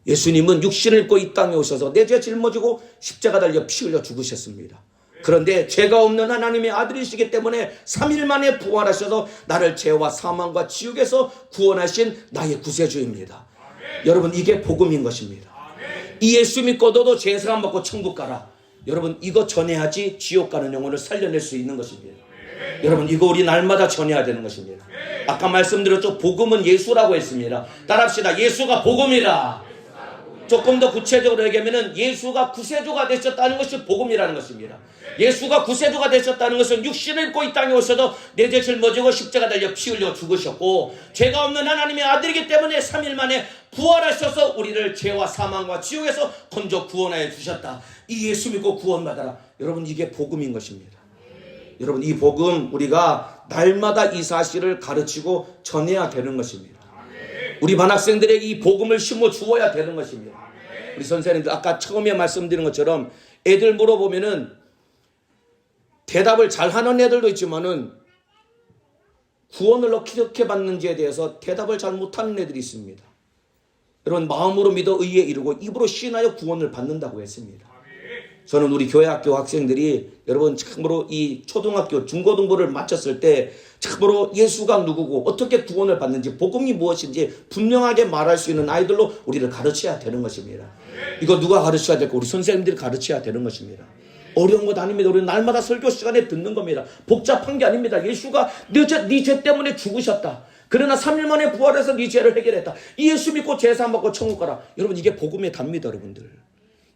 예수님은 육신을 입고 이 땅에 오셔서 내 죄 짊어지고 십자가 달려 피 흘려 죽으셨습니다. 그런데 죄가 없는 하나님의 아들이시기 때문에 3일 만에 부활하셔서 나를 죄와 사망과 지옥에서 구원하신 나의 구세주입니다. 여러분, 이게 복음인 것입니다. 이 예수 믿고 너도 죄사함 받고 천국 가라. 여러분, 이거 전해야지 지옥 가는 영혼을 살려낼 수 있는 것입니다. 여러분, 이거 우리 날마다 전해야 되는 것입니다. 아까 말씀드렸죠. 복음은 예수라고 했습니다. 따라합시다. 예수가 복음이라. 조금 더 구체적으로 얘기하면 예수가 구세주가 되셨다는 것이 복음이라는 것입니다. 예수가 구세주가 되셨다는 것은 육신을 입고 이 땅에 오셔서 내 죄 짊어지고 십자가 달려 피 흘려 죽으셨고, 죄가 없는 하나님의 아들이기 때문에 3일 만에 부활하셔서 우리를 죄와 사망과 지옥에서 건져 구원하여 주셨다. 이 예수 믿고 구원받아라. 여러분, 이게 복음인 것입니다. 여러분, 이 복음 우리가 날마다 이 사실을 가르치고 전해야 되는 것입니다. 우리 반학생들에게 이 복음을 심어 주어야 되는 것입니다. 우리 선생님들 아까 처음에 말씀드린 것처럼 애들 물어보면은 대답을 잘하는 애들도 있지만은 구원을 어떻게 받는지에 대해서 대답을 잘 못하는 애들이 있습니다. 여러분, 마음으로 믿어 의에 이르고 입으로 신하여 구원을 받는다고 했습니다. 저는 우리 교회학교 학생들이 여러분 참으로 이 초등학교 중고등부를 마쳤을 때 참으로 예수가 누구고 어떻게 구원을 받는지 복음이 무엇인지 분명하게 말할 수 있는 아이들로 우리를 가르쳐야 되는 것입니다. 이거 누가 가르쳐야 될까? 우리 선생님들이 가르쳐야 되는 것입니다. 어려운 것 아닙니다. 우리는 날마다 설교 시간에 듣는 겁니다. 복잡한 게 아닙니다. 예수가 네 죄 때문에 죽으셨다. 그러나 3일 만에 부활해서 네 죄를 해결했다. 이 예수 믿고 제사 받고 천국 가라. 여러분, 이게 복음의 답니다. 여러분들,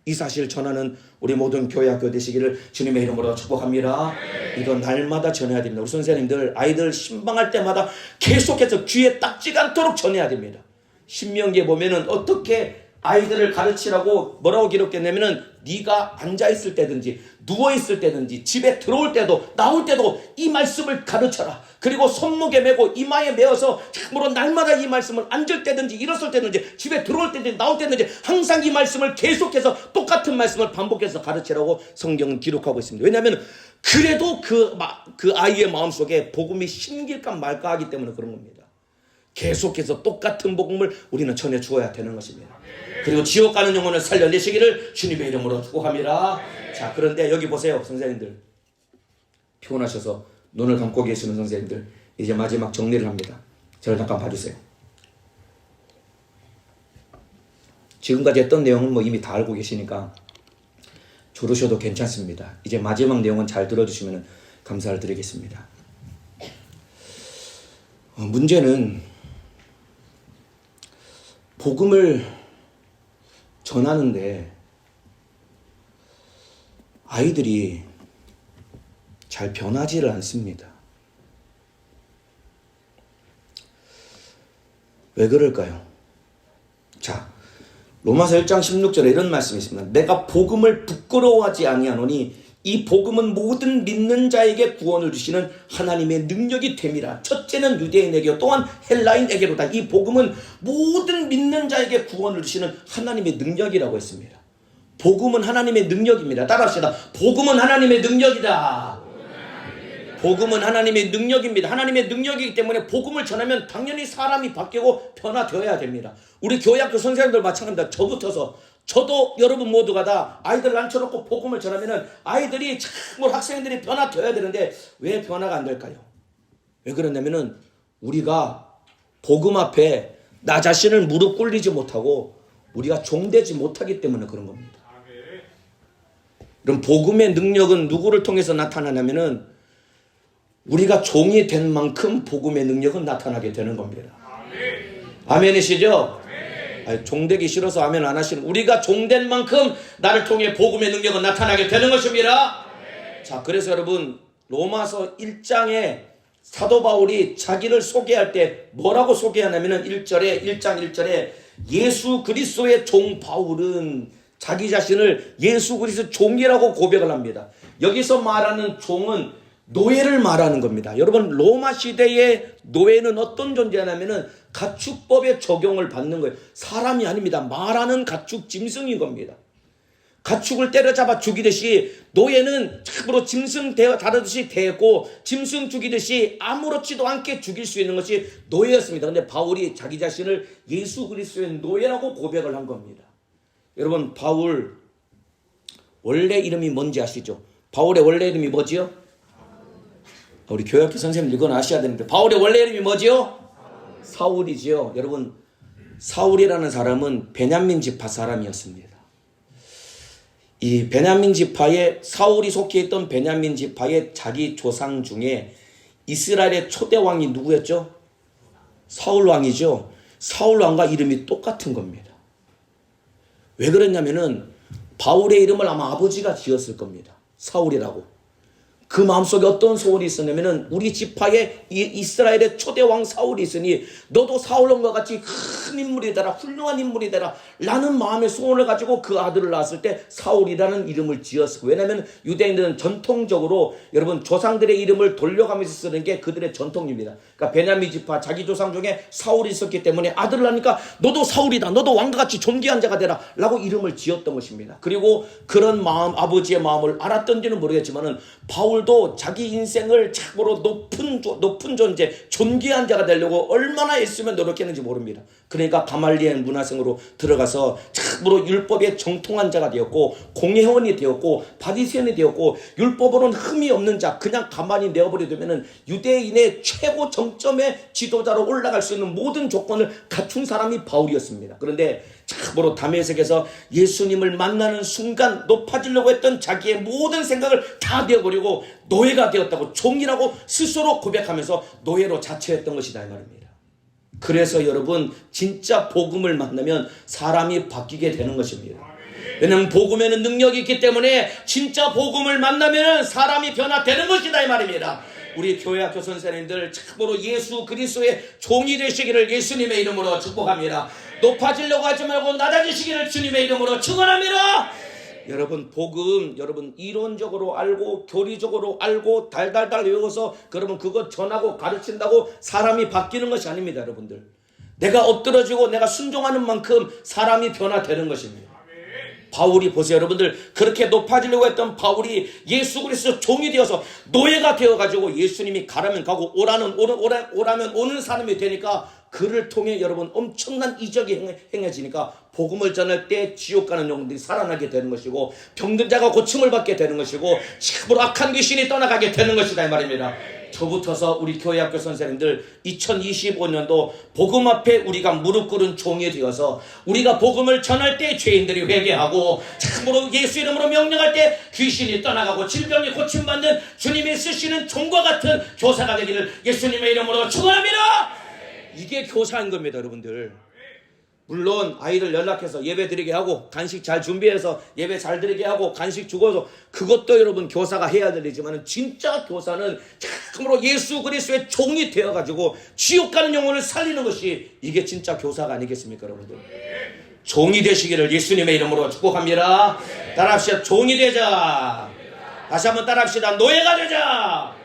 이 사실을 전하는 우리 모든 교회 학교 되시기를 주님의 이름으로 축복합니다. 이거 날마다 전해야 됩니다. 우리 선생님들 아이들 신방할 때마다 계속해서 귀에 딱지가 않도록 전해야 됩니다. 신명기에 보면은 어떻게 아이들을 가르치라고 뭐라고 기록했냐면은 네가 앉아있을 때든지 누워있을 때든지 집에 들어올 때도 나올 때도 이 말씀을 가르쳐라. 그리고 손목에 메고 이마에 메어서 참으로 날마다 이 말씀을 앉을 때든지 일었을 때든지 집에 들어올 때든지 나올 때든지 항상 이 말씀을 계속해서 똑같은 말씀을 반복해서 가르치라고 성경은 기록하고 있습니다. 왜냐하면 그래도 그 아이의 마음속에 복음이 심길까 말까 하기 때문에 그런 겁니다. 계속해서 똑같은 복음을 우리는 전해 주어야 되는 것입니다. 그리고 지옥 가는 영혼을 살려내시기를 주님의 이름으로 축복합니다. 자, 그런데 여기 보세요, 선생님들. 피곤하셔서 눈을 감고 계시는 선생님들, 이제 마지막 정리를 합니다. 저를 잠깐 봐주세요. 지금까지 했던 내용은 뭐 이미 다 알고 계시니까 조르셔도 괜찮습니다. 이제 마지막 내용은 잘 들어주시면 감사를 드리겠습니다. 문제는 복음을 전하는데 아이들이 잘 변하지를 않습니다. 왜 그럴까요? 자, 로마서 1장 16절에 이런 말씀이 있습니다. 내가 복음을 부끄러워하지 아니하노니 이 복음은 모든 믿는 자에게 구원을 주시는 하나님의 능력이 됨이라. 첫째는 유대인에게 또한 헬라인에게로다. 이 복음은 모든 믿는 자에게 구원을 주시는 하나님의 능력이라고 했습니다. 복음은 하나님의 능력입니다. 따라합시다. 복음은 하나님의 능력이다. 복음은 하나님의 능력입니다. 하나님의 능력이기 때문에 복음을 전하면 당연히 사람이 바뀌고 변화되어야 됩니다. 우리 교회학교 선생님들 마찬가지입니다. 저도 여러분 모두가 다 아이들 앉혀놓고 복음을 전하면은 아이들이 참으로 학생들이 변화되어야 되는데 왜 변화가 안 될까요? 왜 그러냐면은 우리가 복음 앞에 나 자신을 무릎 꿇리지 못하고 우리가 종되지 못하기 때문에 그런 겁니다. 그럼 복음의 능력은 누구를 통해서 나타나냐면은 우리가 종이 된 만큼 복음의 능력은 나타나게 되는 겁니다. 아멘이시죠? 아니, 종되기 싫어서 아멘 안 하시는, 우리가 종된 만큼 나를 통해 복음의 능력은 나타나게 되는 것입니다. 자, 그래서 여러분 로마서 1장에 사도 바울이 자기를 소개할 때 뭐라고 소개하냐면은 1장 1절에 예수 그리스도의 종 바울은 자기 자신을 예수 그리스도 종이라고 고백을 합니다. 여기서 말하는 종은 노예를 말하는 겁니다. 여러분, 로마 시대의 노예는 어떤 존재냐면은 가축법의 적용을 받는 거예요. 사람이 아닙니다. 말하는 가축 짐승인 겁니다. 가축을 때려잡아 죽이듯이 노예는 참으로 짐승 다루듯이 대고 짐승 죽이듯이 아무렇지도 않게 죽일 수 있는 것이 노예였습니다. 그런데 바울이 자기 자신을 예수 그리스도의 노예라고 고백을 한 겁니다. 여러분, 바울 원래 이름이 뭔지 아시죠? 바울의 원래 이름이 뭐지요? 우리 교회학교 선생님 이건 아셔야 되는데, 바울의 원래 이름이 뭐지요? 사울이지요. 여러분, 사울이라는 사람은 베냐민 지파 사람이었습니다. 이 베냐민 지파의, 사울이 속해 있던 베냐민 지파의 자기 조상 중에 이스라엘의 초대 왕이 누구였죠? 사울 왕이죠. 사울 왕과 이름이 똑같은 겁니다. 왜 그랬냐면은 바울의 이름을 아마 아버지가 지었을 겁니다. 사울이라고. 그 마음속에 어떤 소원이 있었냐면은 우리 지파에 이스라엘의 초대왕 사울이 있으니 너도 사울왕과 같이 큰 인물이 되라, 훌륭한 인물이 되라 라는 마음의 소원을 가지고 그 아들을 낳았을 때 사울이라는 이름을 지었어요. 왜냐하면 유대인들은 전통적으로 여러분 조상들의 이름을 돌려가면서 쓰는 게 그들의 전통입니다. 그러니까 베냐민 지파 자기 조상 중에 사울이 있었기 때문에 아들을 낳으니까 너도 사울이다, 너도 왕과 같이 존귀한 자가 되라 라고 이름을 지었던 것입니다. 그리고 그런 마음, 아버지의 마음을 알았던지는 모르겠지만은 바울도 자기 인생을 참으로 높은 존재, 존귀한 자가 되려고 얼마나 애쓰며 노력했는지 모릅니다. 그러니까 가말리엘 문화생으로 들어가서 참으로 율법에 정통한 자가 되었고, 공회원이 되었고, 바리새인이 되었고, 율법으로는 흠이 없는 자, 그냥 가만히 내어버려 두면은 유대인의 최고 정점의 지도자로 올라갈 수 있는 모든 조건을 갖춘 사람이 바울이었습니다. 그런데 참으로 다메섹에서 예수님을 만나는 순간 높아지려고 했던 자기의 모든 생각을 다 내어버리고 노예가 되었다고, 종이라고 스스로 고백하면서 노예로 자처했던 것이다 이 말입니다. 그래서 여러분, 진짜 복음을 만나면 사람이 바뀌게 되는 것입니다. 왜냐하면 복음에는 능력이 있기 때문에 진짜 복음을 만나면 사람이 변화되는 것이다 이 말입니다. 우리 교회학교 선생님들 참으로 예수 그리스도의 종이 되시기를 예수님의 이름으로 축복합니다. 높아지려고 하지 말고 낮아지시기를 주님의 이름으로 축원합니다. 여러분, 복음 여러분 이론적으로 알고 교리적으로 알고 달달달 외워서 그러면 그거 전하고 가르친다고 사람이 바뀌는 것이 아닙니다. 여러분들, 내가 엎드러지고 내가 순종하는 만큼 사람이 변화되는 것입니다. 바울이 보세요. 여러분들, 그렇게 높아지려고 했던 바울이 예수 그리스도 종이 되어서 노예가 되어가지고 예수님이 가라면 가고 오라면 오는 사람이 되니까 그를 통해 여러분 엄청난 이적이 행해지니까 복음을 전할 때 지옥 가는 영혼들이 살아나게 되는 것이고, 병든 자가 고침을 받게 되는 것이고, 참으로 악한 귀신이 떠나가게 되는 것이다 이 말입니다. 저부터서 우리 교회학교 선생님들 2025년도 복음 앞에 우리가 무릎 꿇은 종이 되어서 우리가 복음을 전할 때 죄인들이 회개하고 참으로 예수 이름으로 명령할 때 귀신이 떠나가고 질병이 고침받는 주님이 쓰시는 종과 같은 교사가 되기를 예수님의 이름으로 축원합니다. 이게 교사인 겁니다. 여러분들, 물론 아이들 연락해서 예배 드리게 하고 간식 잘 준비해서 예배 잘 드리게 하고 간식 주고서 그것도 여러분 교사가 해야 되지만, 진짜 교사는 참으로 예수 그리스도의 종이 되어가지고 지옥 가는 영혼을 살리는 것이 이게 진짜 교사가 아니겠습니까? 여러분들, 종이 되시기를 예수님의 이름으로 축복합니다. 따라합시다. 종이 되자. 다시 한번 따라합시다. 노예가 되자.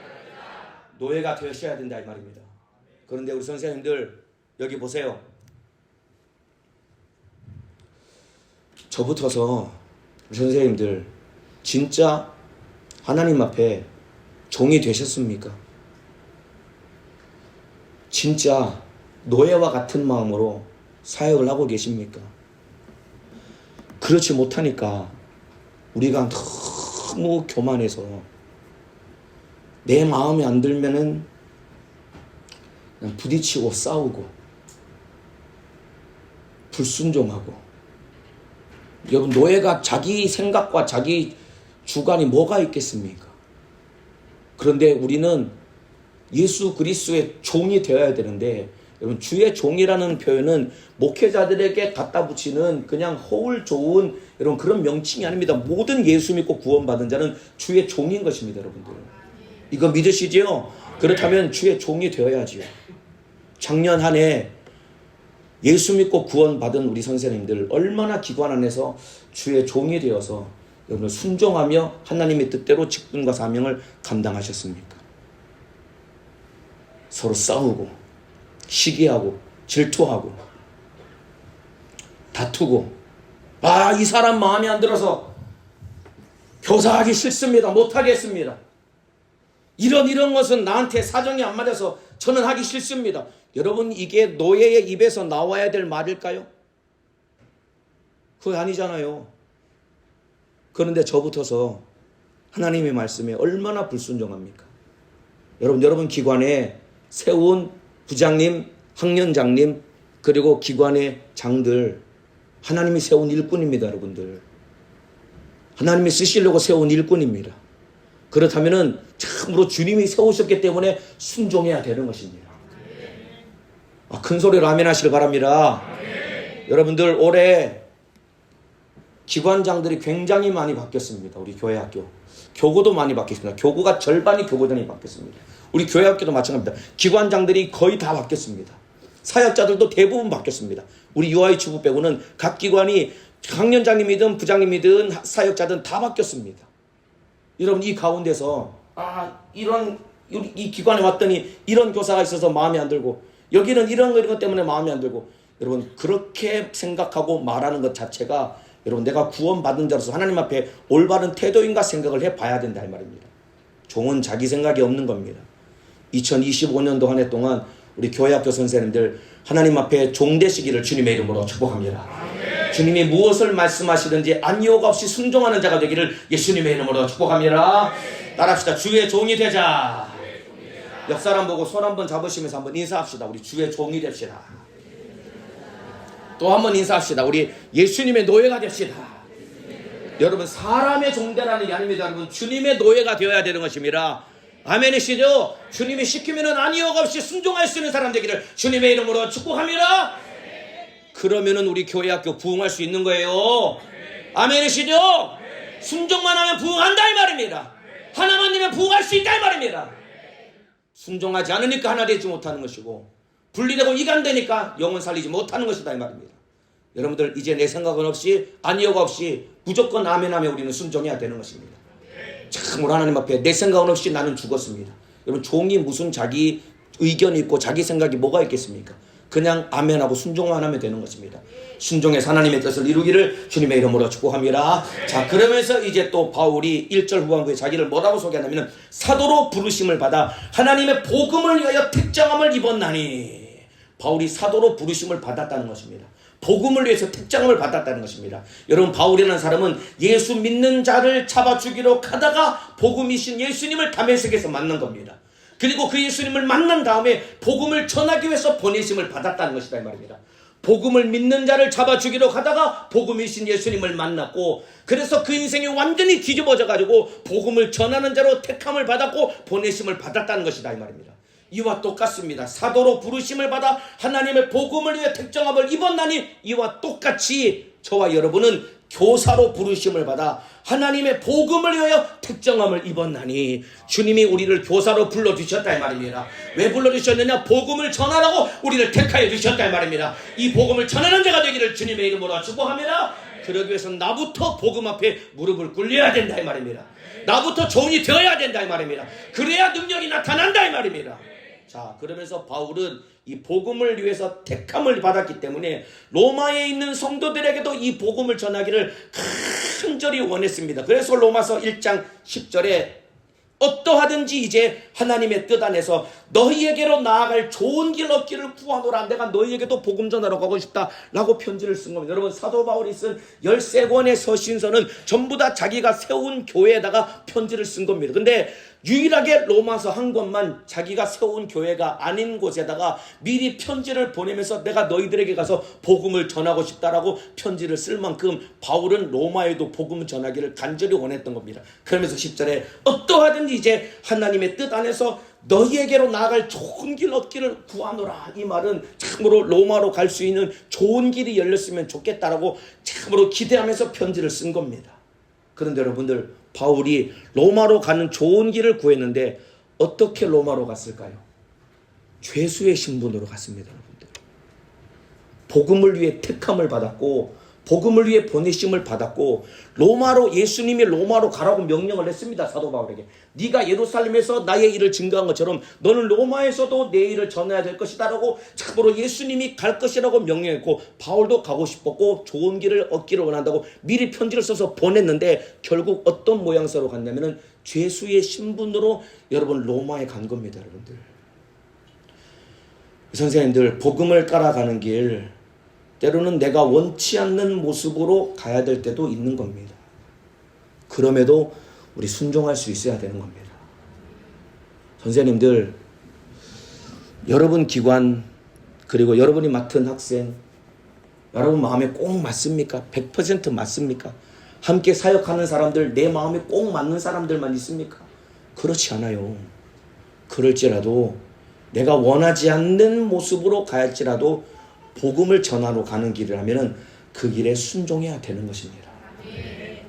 노예가 되셔야 된다 이 말입니다. 그런데 우리 선생님들 여기 보세요. 저부터서 우리 선생님들 진짜 하나님 앞에 종이 되셨습니까? 진짜 노예와 같은 마음으로 사역을 하고 계십니까? 그렇지 못하니까 우리가 너무 교만해서 내 마음에 안 들면은 그냥 부딪히고 싸우고 불순종하고. 여러분, 노예가 자기 생각과 자기 주관이 뭐가 있겠습니까? 그런데 우리는 예수 그리스도의 종이 되어야 되는데, 여러분, 주의 종이라는 표현은 목회자들에게 갖다 붙이는 그냥 허울 좋은 여러분 그런 명칭이 아닙니다. 모든 예수 믿고 구원받은 자는 주의 종인 것입니다. 여러분들, 이거 믿으시지요? 그렇다면 주의 종이 되어야지요. 작년 한 해 예수 믿고 구원받은 우리 선생님들 얼마나 기관 안에서 주의 종이 되어서 여러분 순종하며 하나님의 뜻대로 직분과 사명을 감당하셨습니까? 서로 싸우고 시기하고 질투하고 다투고 이 사람 마음에 안 들어서 교사하기 싫습니다. 못하겠습니다. 이런 것은 나한테 사정이 안 맞아서 저는 하기 싫습니다. 여러분 이게 노예의 입에서 나와야 될 말일까요? 그거 아니잖아요. 그런데 저부터서 하나님의 말씀에 얼마나 불순종합니까? 여러분 기관에 세운 부장님, 학년장님 그리고 기관의 장들 하나님이 세운 일꾼입니다. 여러분들 하나님이 쓰시려고 세운 일꾼입니다. 그렇다면 참으로 주님이 세우셨기 때문에 순종해야 되는 것입니다. 큰 소리로 아멘 하시길 바랍니다. 여러분들 올해 기관장들이 굉장히 많이 바뀌었습니다. 우리 교회학교 교구도 많이 바뀌었습니다. 교구가 절반이 교구장이 바뀌었습니다. 우리 교회학교도 마찬가지입니다. 기관장들이 거의 다 바뀌었습니다. 사역자들도 대부분 바뀌었습니다. 우리 유아이 주부 빼고는 각 기관이 학년장님이든 부장님이든 사역자든 다 바뀌었습니다. 여러분 이 가운데서 이 기관에 왔더니 이런 교사가 있어서 마음에 안 들고 여기는 이런 것 때문에 마음에 안 들고 여러분 그렇게 생각하고 말하는 것 자체가 여러분 내가 구원받은 자로서 하나님 앞에 올바른 태도인가 생각을 해봐야 된다 이 말입니다. 종은 자기 생각이 없는 겁니다. 2025년도 한 해 동안 우리 교회학교 선생님들 하나님 앞에 종 되시기를 주님의 이름으로 축복합니다. 주님이 무엇을 말씀하시든지 안이오가 없이 순종하는 자가 되기를 예수님의 이름으로 축복합니다. 따라합시다. 주의 종이 되자. 옆 사람 보고 손 한번 잡으시면서 한번 인사합시다. 우리 주의 종이 됩시다. 또 한번 인사합시다. 우리 예수님의 노예가 됩시다. 여러분 사람의 종대라는 게 아닙니다. 여러분 주님의 노예가 되어야 되는 것입니다. 아멘이시죠? 주님이 시키면은 아니오가 없이 순종할 수 있는 사람 되기를 주님의 이름으로 축복합니다. 그러면은 우리 교회학교 부흥할 수 있는 거예요. 아멘이시죠? 순종만 하면 부흥한다 이 말입니다. 하나만 되면 부흥할 수 있다 이 말입니다. 순종하지 않으니까 하나 되지 못하는 것이고 분리되고 이간되니까 영혼 살리지 못하는 것이다 이 말입니다. 여러분들 이제 내 생각은 없이 아니오가 없이 무조건 아멘하며 우리는 순종해야 되는 것입니다. 참으로 하나님 앞에 내 생각은 없이 나는 죽었습니다. 여러분 종이 무슨 자기 의견이 있고 자기 생각이 뭐가 있겠습니까? 그냥 아멘하고 순종만 하면 되는 것입니다. 순종해서 하나님의 뜻을 이루기를 주님의 이름으로 축복합니다. 자, 그러면서 이제 또 바울이 1절 후반부에 자기를 뭐라고 소개하냐면 사도로 부르심을 받아 하나님의 복음을 위하여 택정함을 입었나니. 바울이 사도로 부르심을 받았다는 것입니다. 복음을 위해서 택정함을 받았다는 것입니다. 여러분 바울이라는 사람은 예수 믿는 자를 잡아 죽이러 가다가 복음이신 예수님을 다메섹에서 만난 겁니다. 그리고 그 예수님을 만난 다음에 복음을 전하기 위해서 보내심을 받았다는 것이다 이 말입니다. 복음을 믿는 자를 잡아 죽이러 가다가 복음이신 예수님을 만났고 그래서 그 인생이 완전히 뒤집어져 가지고 복음을 전하는 자로 택함을 받았고 보내심을 받았다는 것이다 이 말입니다. 이와 똑같습니다. 사도로 부르심을 받아 하나님의 복음을 위해 택정함을 입었나니 이와 똑같이 저와 여러분은 교사로 부르심을 받아 하나님의 복음을 위하여 택정함을 입었나니 주님이 우리를 교사로 불러주셨다 이 말입니다. 왜 불러주셨느냐? 복음을 전하라고 우리를 택하여 주셨다 이 말입니다. 이 복음을 전하는 자가 되기를 주님의 이름으로 축복합니다. 그러기 위해서 나부터 복음 앞에 무릎을 꿇려야 된다 이 말입니다. 나부터 종이 되어야 된다 이 말입니다. 그래야 능력이 나타난다 이 말입니다. 자, 그러면서 바울은 이 복음을 위해서 택함을 받았기 때문에 로마에 있는 성도들에게도 이 복음을 전하기를 간절히 원했습니다. 그래서 로마서 1장 10절에 어떠하든지 이제 하나님의 뜻 안에서 너희에게로 나아갈 좋은 길 얻기를 구하노라. 내가 너희에게도 복음 전하러 가고 싶다 라고 편지를 쓴 겁니다. 여러분 사도 바울이 쓴 13권의 서신서는 전부 다 자기가 세운 교회에다가 편지를 쓴 겁니다. 근데 유일하게 로마서 한 권만 자기가 세운 교회가 아닌 곳에다가 미리 편지를 보내면서 내가 너희들에게 가서 복음을 전하고 싶다라고 편지를 쓸 만큼 바울은 로마에도 복음을 전하기를 간절히 원했던 겁니다. 그러면서 10절에 어떠하든지 이제 하나님의 뜻 안에서 너희에게로 나아갈 좋은 길 얻기를 구하노라. 이 말은 참으로 로마로 갈 수 있는 좋은 길이 열렸으면 좋겠다라고 참으로 기대하면서 편지를 쓴 겁니다. 그런데 여러분들 바울이 로마로 가는 좋은 길을 구했는데 어떻게 로마로 갔을까요? 죄수의 신분으로 갔습니다. 여러분들. 복음을 위해 택함을 받았고 복음을 위해 보내심을 받았고 예수님이 로마로 가라고 명령을 했습니다. 사도 바울에게. 네가 예루살렘에서 나의 일을 증거한 것처럼 너는 로마에서도 내 일을 전해야 될 것이다 라고 참으로 예수님이 갈 것이라고 명령했고, 바울도 가고 싶었고 좋은 길을 얻기를 원한다고 미리 편지를 써서 보냈는데 결국 어떤 모양새로 갔냐면은 죄수의 신분으로 여러분 로마에 간 겁니다. 여러분들, 선생님들, 복음을 따라가는 길 때로는 내가 원치 않는 모습으로 가야 될 때도 있는 겁니다. 그럼에도 우리 순종할 수 있어야 되는 겁니다. 선생님들, 여러분 기관 그리고 여러분이 맡은 학생, 여러분 마음에 꼭 맞습니까? 100% 맞습니까? 함께 사역하는 사람들, 내 마음에 꼭 맞는 사람들만 있습니까? 그렇지 않아요. 그럴지라도 내가 원하지 않는 모습으로 가야할지라도 복음을 전하러 가는 길을 하면은 그 길에 순종해야 되는 것입니다.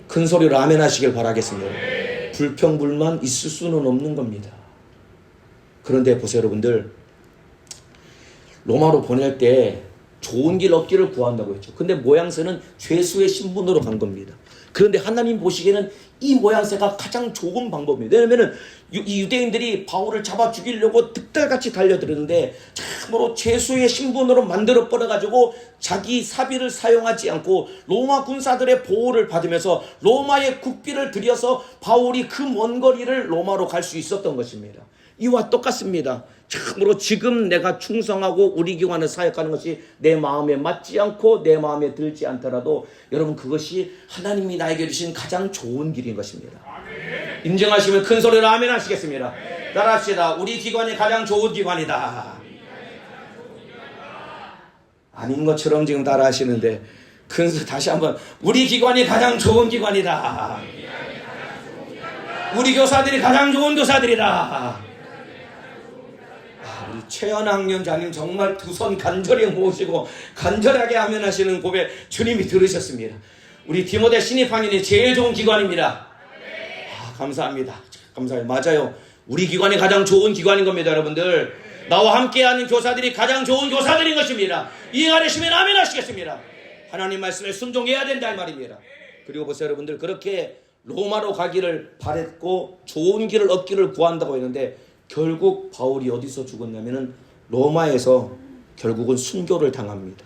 큰 소리로 아멘 하시길 바라겠습니다. 불평불만 있을 수는 없는 겁니다. 그런데 보세요, 여러분들. 로마로 보낼 때 좋은 길 얻기를 구한다고 했죠. 근데 모양새는 죄수의 신분으로 간 겁니다. 그런데 하나님 보시기에는 이 모양새가 가장 좋은 방법입니다. 왜냐하면 이 유대인들이 바울을 잡아 죽이려고 득달같이 달려들었는데 참으로 죄수의 신분으로 만들어 버려가지고 자기 사비를 사용하지 않고 로마 군사들의 보호를 받으면서 로마의 국비를 들여서 바울이 그 먼 거리를 로마로 갈 수 있었던 것입니다. 이와 똑같습니다. 참으로 지금 내가 충성하고 우리 교관을 사역하는 것이 내 마음에 맞지 않고 내 마음에 들지 않더라도 여러분, 그것이 하나님이 나에게 주신 가장 좋은 길인 것입니다. 아멘. 인정하시면 큰 소리로 아멘 하시겠습니다. 아멘. 따라합시다. 우리 기관이 가장 좋은 기관이다. 아닌 것처럼 지금 따라하시는데 다시 한번, 우리 기관이 가장 좋은 기관이다. 우리 교사들이 가장 좋은 교사들이다. 최연학 연장님 정말 두 손 간절히 모시고 간절하게 아멘하시는 고백 주님이 들으셨습니다. 우리 디모데 신입학년이 제일 좋은 기관입니다. 감사합니다. 감사해요. 맞아요. 우리 기관이 가장 좋은 기관인 겁니다. 여러분들, 나와 함께하는 교사들이 가장 좋은 교사들인 것입니다. 이해가 되시면 아멘 하시겠습니다. 하나님 말씀에 순종해야 된다 이 말입니다. 그리고 보세요, 여러분들, 그렇게 로마로 가기를 바랬고 좋은 길을 얻기를 구한다고 했는데 결국 바울이 어디서 죽었냐면은 로마에서 결국은 순교를 당합니다.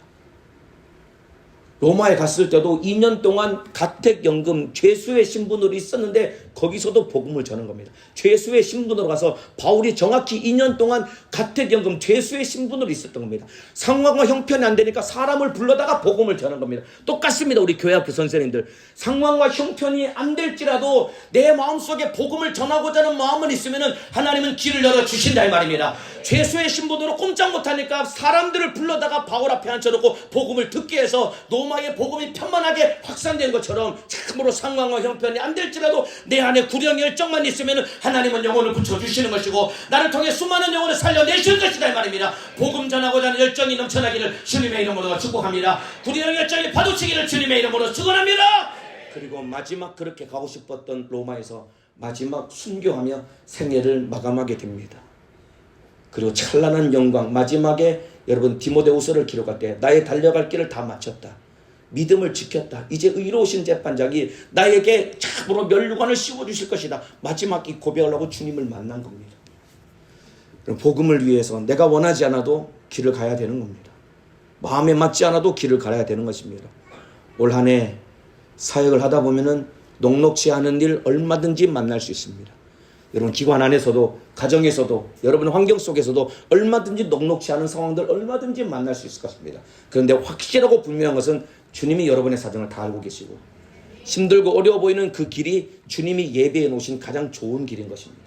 로마에 갔을 때도 2년 동안 가택연금 죄수의 신분으로 있었는데 거기서도 복음을 전한 겁니다. 죄수의 신분으로 가서 바울이 정확히 2년 동안 가택연금 죄수의 신분으로 있었던 겁니다. 상황과 형편이 안 되니까 사람을 불러다가 복음을 전한 겁니다. 똑같습니다. 우리 교회학교 선생님들, 상황과 형편이 안 될지라도 내 마음속에 복음을 전하고자 하는 마음은 있으면 하나님은 길을 열어주신다 이 말입니다. 죄수의 신분으로 꼼짝 못하니까 사람들을 불러다가 바울 앞에 앉혀놓고 복음을 듣게 해서 로마의 복음이 편만하게 확산된 것처럼 참으로 상황과 형편이 안 될지라도 내 안에 구령 열정만 있으면 하나님은 영혼을 붙여주시는 것이고 나를 통해 수많은 영혼을 살려내실 것이다 이 말입니다. 복음 전하고자 하는 열정이 넘쳐나기를 주님의 이름으로 축복합니다. 구령 열정이 파도치기를 주님의 이름으로 축원합니다. 그리고 마지막 그렇게 가고 싶었던 로마에서 마지막 순교하며 생애를 마감하게 됩니다. 그리고 찬란한 영광, 마지막에 여러분 디모데후서를 기록할 때 나의 달려갈 길을 다 마쳤다, 믿음을 지켰다, 이제 의로우신 재판장이 나에게 참으로 면류관을 씌워주실 것이다, 마지막 이 고백을 하고 주님을 만난 겁니다. 그럼 복음을 위해서 내가 원하지 않아도 길을 가야 되는 겁니다. 마음에 맞지 않아도 길을 가야 되는 것입니다. 올 한 해 사역을 하다 보면은 녹록지 않은 일 얼마든지 만날 수 있습니다. 여러분 기관 안에서도 가정에서도 여러분 환경 속에서도 얼마든지 녹록지 않은 상황들 얼마든지 만날 수 있을 것입니다. 그런데 확실하고 분명한 것은 주님이 여러분의 사정을 다 알고 계시고 힘들고 어려워 보이는 그 길이 주님이 예배해 놓으신 가장 좋은 길인 것입니다.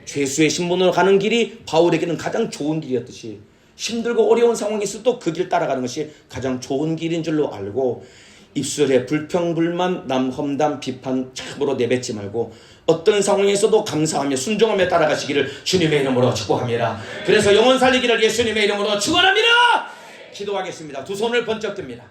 죄수의 신분으로 가는 길이 바울에게는 가장 좋은 길이었듯이 힘들고 어려운 상황이 있어도 그 길 따라가는 것이 가장 좋은 길인 줄로 알고 입술에 불평불만 남 험담 비판 참으로 내뱉지 말고 어떤 상황에서도 감사하며 순종하며 따라가시기를 주님의 이름으로 축복합니다. 그래서 영혼 살리기를 예수님의 이름으로 축원합니다. 기도하겠습니다. 두 손을 번쩍 듭니다.